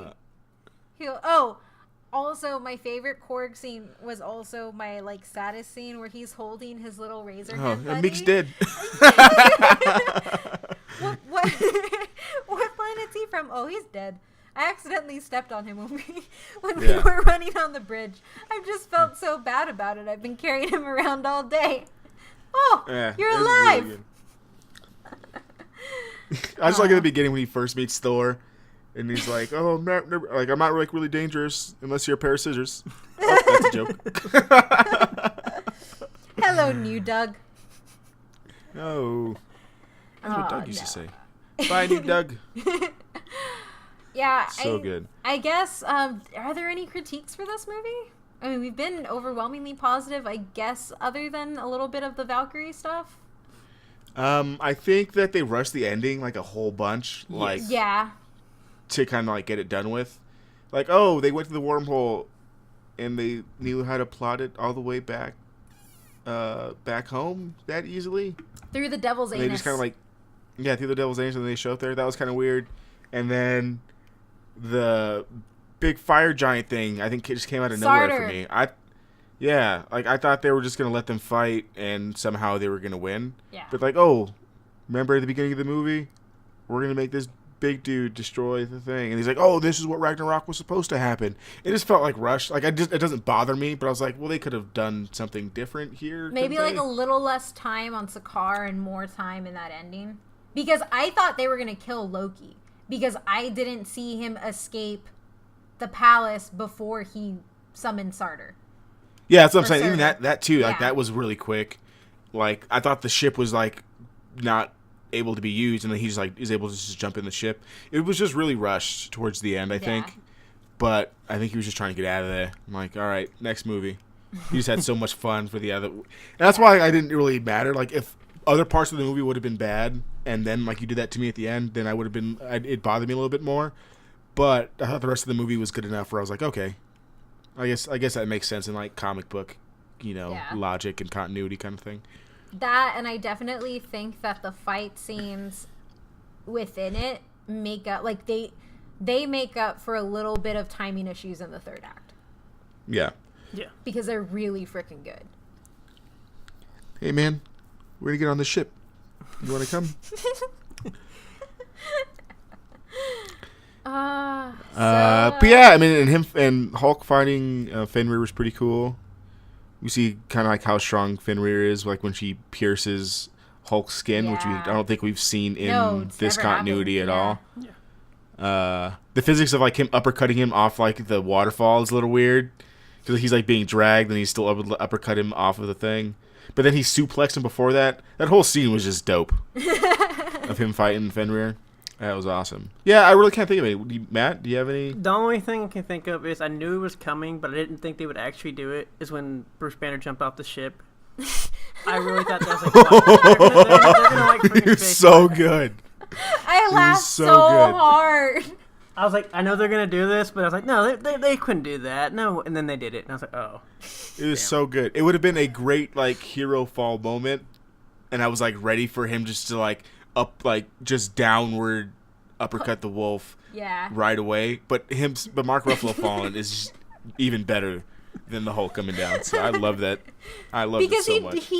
Also, my favorite Korg scene was also my, like, saddest scene where he's holding his little razor head buddy. Meek's dead. What planet's he from? Oh, he's dead. I accidentally stepped on him when we were running on the bridge. I've just felt so bad about it. I've been carrying him around all day. Oh, you're alive. Really I just like at the beginning when he first meets Thor, and he's like, "Oh, I'm not like really dangerous unless you're a pair of scissors." Oh, that's a joke. Hello, new Doug. Oh, that's what Doug used to say. Bye, new Doug. Yeah, so good. I guess. Are there any critiques for this movie? I mean, we've been overwhelmingly positive, I guess, other than a little bit of the Valkyrie stuff. I think that they rushed the ending like a whole bunch, to kind of like get it done with. Like, oh, they went to the wormhole, and they knew how to plot it all the way back home that easily through the devil's anus. They just kind of like, through the devil's anus, and they show up there. That was kind of weird. And then the big fire giant thing, I think it just came out of nowhere for me. I thought they were just going to let them fight and somehow they were going to win. Yeah. But like, oh, remember at the beginning of the movie? We're going to make this big dude destroy the thing. And he's like, oh, this is what Ragnarok was supposed to happen. It just felt like rushed. Like, it doesn't bother me, but I was like, well, they could have done something different here. Maybe like a little less time on Sakaar and more time in that ending. Because I thought they were going to kill Loki. Because I didn't see him escape the palace before he summoned Sartor. Yeah, that's what I'm saying. Even that too, like that was really quick. Like I thought the ship was like not able to be used, and then he's like is able to just jump in the ship. It was just really rushed towards the end, I think. But I think he was just trying to get out of there. I'm like, all right, next movie. He just had so much fun for the other, and that's why I didn't really matter. Like if other parts of the movie would have been bad, and then like you did that to me at the end, then I would have been. It bothered me a little bit more. But I thought the rest of the movie was good enough where I was like, okay. I guess that makes sense in like comic book, logic and continuity kind of thing. That, and I definitely think that the fight scenes within it make up, like they make up for a little bit of timing issues in the third act. Yeah. Yeah. Because they're really freaking good. Hey man, we're gonna get on the ship. You want to come? But yeah, I mean, and him and Hulk fighting Fenrir was pretty cool. We see kind of like how strong Fenrir is, like when she pierces Hulk's skin, which I don't think we've seen in this continuity at all. Yeah. The physics of like him uppercutting him off like the waterfall is a little weird because he's like being dragged and he's still able to uppercut him off of the thing. But then he suplexed him before that. That whole scene was just dope of him fighting Fenrir. That was awesome. Yeah, I really can't think of any. Matt, do you have any? The only thing I can think of is I knew it was coming, but I didn't think they would actually do it, is when Bruce Banner jumped off the ship I really thought that was like, wow, they're gonna like freaking You're space so Spider-Man. good. I laughed so so good. hard. I was like, I know they're gonna do this, but I was like, no, they couldn't do that. No, and then they did it, and I was like, oh. It was so good. It would have been a great like hero fall moment, and I was like ready for him just to like just downward uppercut the wolf Yeah. right away. But Mark Ruffalo falling is just even better than the Hulk coming down. So I love that. I love it so much.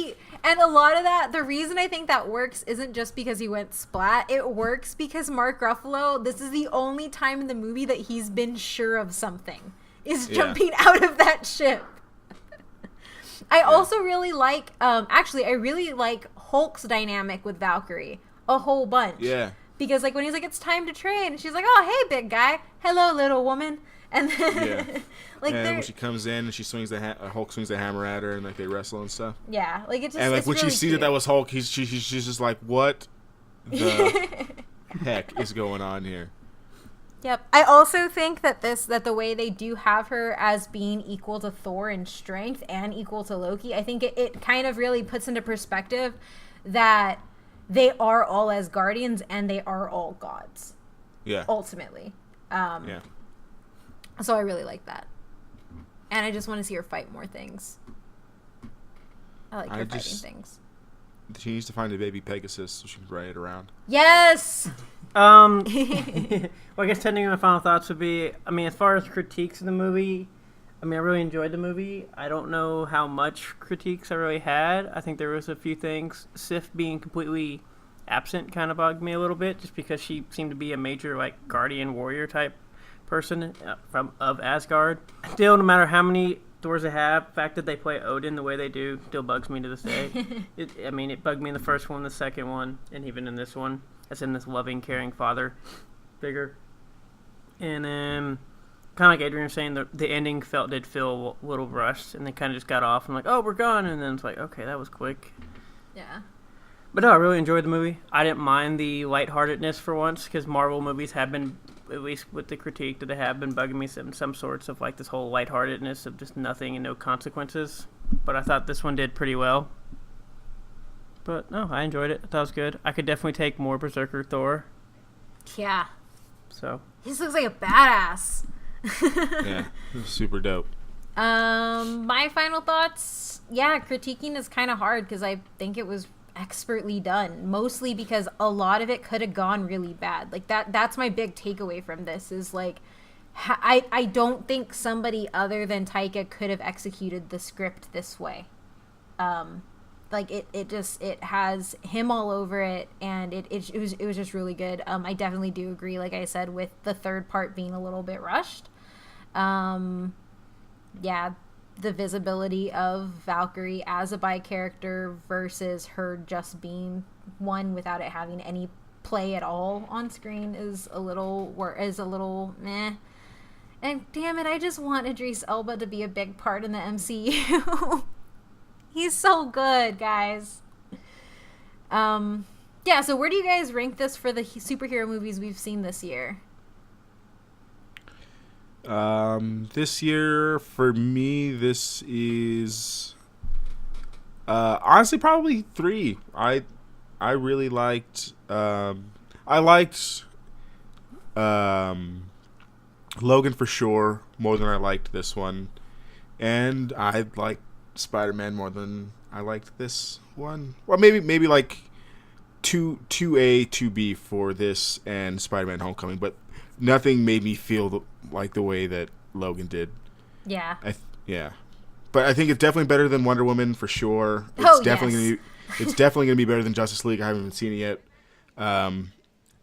And a lot of that, the reason I think that works isn't just because he went splat. It works because Mark Ruffalo, this is the only time in the movie that he's been sure of something, is jumping out of that ship. I also really like, I really like Hulk's dynamic with Valkyrie a whole bunch. Yeah. Because, like, when he's like, it's time to train, and she's like, oh, hey, big guy. Hello, little woman. And then, like, and when she comes in and she swings Hulk swings the hammer at her, and like they wrestle and stuff. Yeah, like it's just and like it's when really she sees cute. that was Hulk, she's just like, what the heck is going on here? Yep. I also think that the way they do have her as being equal to Thor in strength and equal to Loki, I think it kind of really puts into perspective that they are all Asgardians and they are all gods. Yeah. Ultimately. Yeah. So I really like that. And I just want to see her fight more things. I like her fighting things. She needs to find a baby Pegasus so she can ride it around. Yes! Well, I guess technically my final thoughts would be, I mean, as far as critiques of the movie, I mean, I really enjoyed the movie. I don't know how much critiques I really had. I think there was a few things. Sif being completely absent kind of bugged me a little bit, just because she seemed to be a major, like, guardian warrior type person of Asgard. Still, no matter how many Thors they have, the fact that they play Odin the way they do still bugs me to this day. It bugged me in the first one, the second one, and even in this one. As in this loving, caring father figure. And then, kind of like Adrian was saying, the ending did feel a little rushed, and they kind of just got off and like, oh, we're gone, and then it's like, okay, that was quick. Yeah. But no, I really enjoyed the movie. I didn't mind the lightheartedness for once, because Marvel movies have been, at least with the critique that they have been bugging me some sorts of like this whole lightheartedness of just nothing and no consequences. But I thought this one did pretty well. But no, I enjoyed it. I thought it was good. I could definitely take more Berserker Thor. Yeah. So. He just looks like a badass. Yeah, it was super dope. My final thoughts. Yeah, critiquing is kind of hard because I think it was expertly done, mostly because a lot of it could have gone really bad. Like that's my big takeaway from this is like I don't think somebody other than Taika could have executed the script this way. Like it has him all over it, and it was just really good. I definitely do agree, like I said, with the third part being a little bit rushed. Yeah, the visibility of Valkyrie as a bi character versus her just being one without it having any play at all on screen is a little meh. And damn it, I just want Idris Elba to be a big part in the MCU. He's so good, guys. Yeah, so where do you guys rank this for the superhero movies we've seen this year? This year, for me, this is honestly probably 3. I really liked Logan for sure more than I liked this one, and I liked Spider-Man more than I liked this one. Well, maybe like 2A, 2B for this and Spider-Man Homecoming, but nothing made me feel like the way that Logan did. Yeah. Yeah. But I think it's definitely better than Wonder Woman for sure. It's definitely gonna be better than Justice League. I haven't even seen it yet. And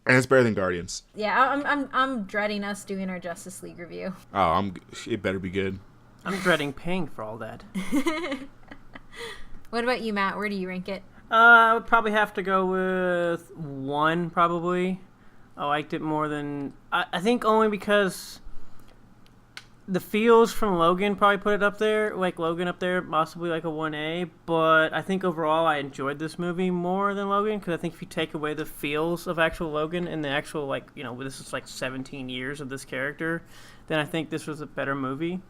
it's better than Guardians. Yeah, I'm dreading us doing our Justice League review. Oh, it better be good. I'm dreading paying for all that. What about you, Matt? Where do you rank it? I would probably have to go with 1, probably. I liked it more than... I think only because the feels from Logan probably put it up there, like Logan up there, possibly like a 1A, but I think overall I enjoyed this movie more than Logan, because I think if you take away the feels of actual Logan and the actual, like, you know, this is like 17 years of this character, then I think this was a better movie.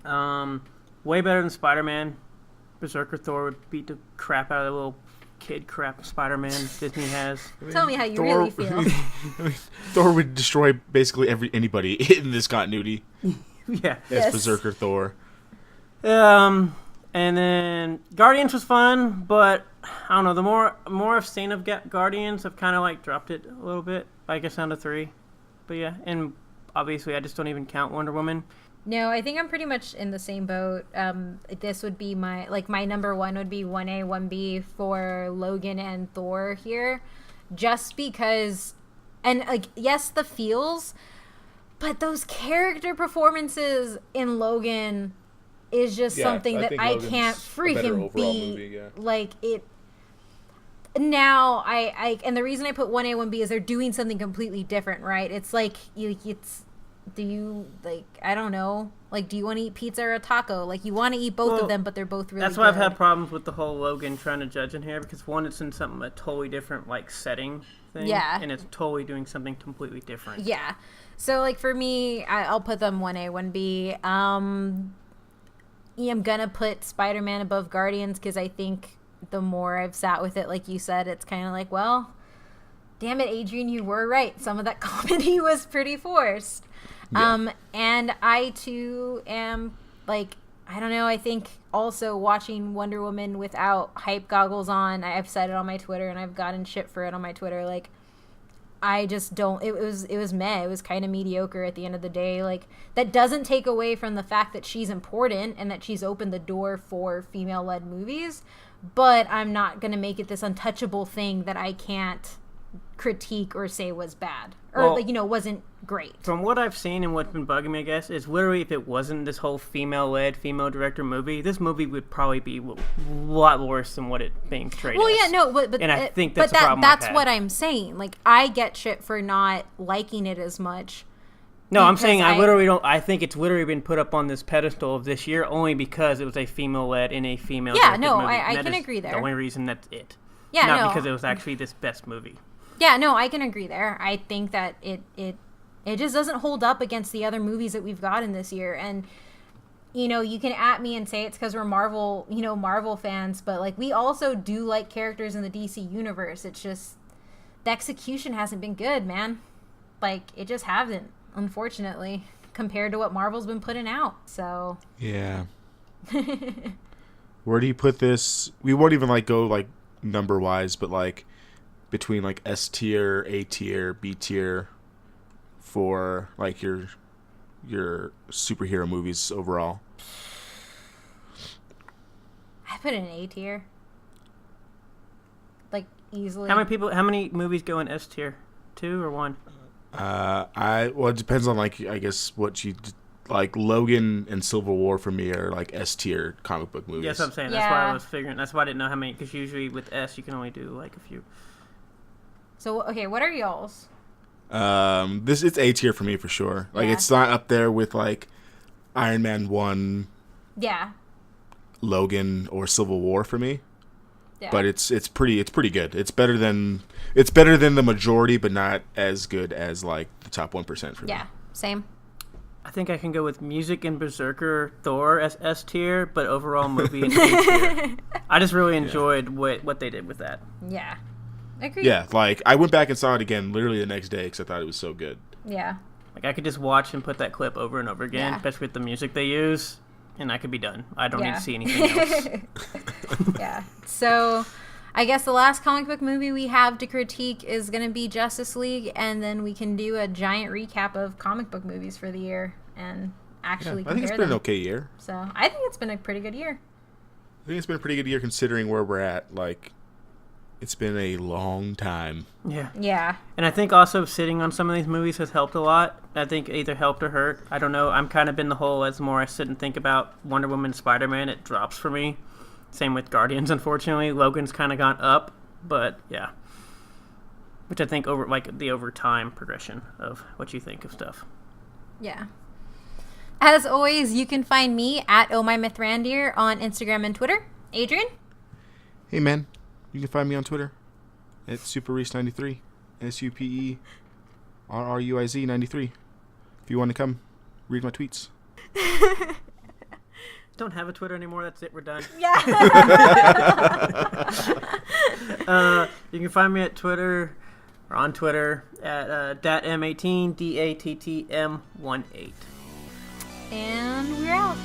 Way better than Spider-Man. Berserker Thor would beat the crap out of the little kid crap Spider-Man Disney has. Tell me how you really feel. Thor would destroy basically anybody in this continuity. Yeah. As Berserker Thor. And then Guardians was fun, but I don't know. The more I've seen of Guardians, I've kind of like dropped it a little bit. I guess down to 3. But yeah, and obviously I just don't even count Wonder Woman. No, I think I'm pretty much in the same boat. This would be my number 1 would be 1A, 1B for Logan and Thor here. Just because, and like, yes, the feels, but those character performances in Logan is just something that I can't freaking beat. Movie, Like, it, now, I and the reason I put 1A, 1B is they're doing something completely different, right? It's like, do you, like, I don't know, like, do you want to eat pizza or a taco? Like, you want to eat both of them, but they're both really That's why I've had problems with the whole Logan trying to judge in here, because one, it's in something a totally different, like, setting thing. Yeah. And it's totally doing something completely different. Yeah. So, like, for me, I'll put them 1A, 1B. I'm going to put Spider-Man above Guardians, because I think the more I've sat with it, like you said, it's kind of like, well, damn it, Adrian, you were right. Some of that comedy was pretty forced. Yeah. And I too am like, I don't know, I think also watching Wonder Woman without hype goggles on, I've said it on my Twitter and I've gotten shit for it on my Twitter, like, I just don't, it was meh, it was kind of mediocre at the end of the day. Like, that doesn't take away from the fact that she's important and that she's opened the door for female-led movies, but I'm not going to make it this untouchable thing that I can't critique or say was bad or wasn't great. From what I've seen and what's been bugging me, I guess, is literally if it wasn't this whole female-led, female director movie, this movie would probably be a lot worse than what it being portrayed as. Yeah, no, but and I think that's the problem. That's what I'm saying. Like, I get shit for not liking it as much. No, I'm saying I literally don't. I think it's literally been put up on this pedestal of this year only because it was a female-led in a female. Yeah, no, movie. I can agree there. The only reason that's it. Yeah, not because it was actually this best movie. Yeah, no, I can agree there. I think that it just doesn't hold up against the other movies that we've gotten this year. And, you can at me and say it's because we're Marvel fans, but, like, we also do like characters in the DC universe. It's just, the execution hasn't been good, man. Like, it just hasn't, unfortunately, compared to what Marvel's been putting out. So. Yeah. Where do you put this? We won't even, like, go, like, number-wise, but, like, between, like, S tier, A tier, B tier for, like, your superhero movies overall. I put it in A tier. Like, easily. How many movies go in S tier? 2 or 1? It depends on, like, I guess what you like. Logan and Civil War for me are, like, S tier comic book movies. Yes, I'm saying. That's why I was figuring. That's why I didn't know how many, because usually with S you can only do, like, a few. So, okay, what are y'all's? It's A tier for me for sure. Like, it's not up there with, like, Iron Man 1, Logan, or Civil War for me. Yeah. But it's pretty good. It's better than the majority, but not as good as, like, the top 1% for me. Yeah, same. I think I can go with music and Berserker Thor as S tier, but overall movie in A tier. I just really enjoyed what they did with that. Yeah. Agreed. Yeah, like, I went back and saw it again literally the next day because I thought it was so good. Yeah. Like, I could just watch and put that clip over and over again, especially with the music they use, and I could be done. I don't need to see anything else. Yeah. So, I guess the last comic book movie we have to critique is going to be Justice League, and then we can do a giant recap of comic book movies for the year and actually compare them. I think it's been an okay year. So, I think it's been a pretty good year. I think it's been a pretty good year considering where we're at. Like, it's been a long time. Yeah. Yeah. And I think also sitting on some of these movies has helped a lot. I think either helped or hurt. I don't know. I'm kind of in the hole as more I sit and think about Wonder Woman, Spider-Man. It drops for me. Same with Guardians, unfortunately. Logan's kind of gone up, but yeah. Which I think over time progression of what you think of stuff. Yeah. As always, you can find me at ohmymythrandir on Instagram and Twitter. Adrian? Hey, man. You can find me on Twitter at SuperReese93, SuperRuiz93. If you want to come read my tweets. don't have a Twitter anymore. That's it. We're done. Yeah. You can find me at Twitter or on Twitter at DATM18, DATTM18. And we're out.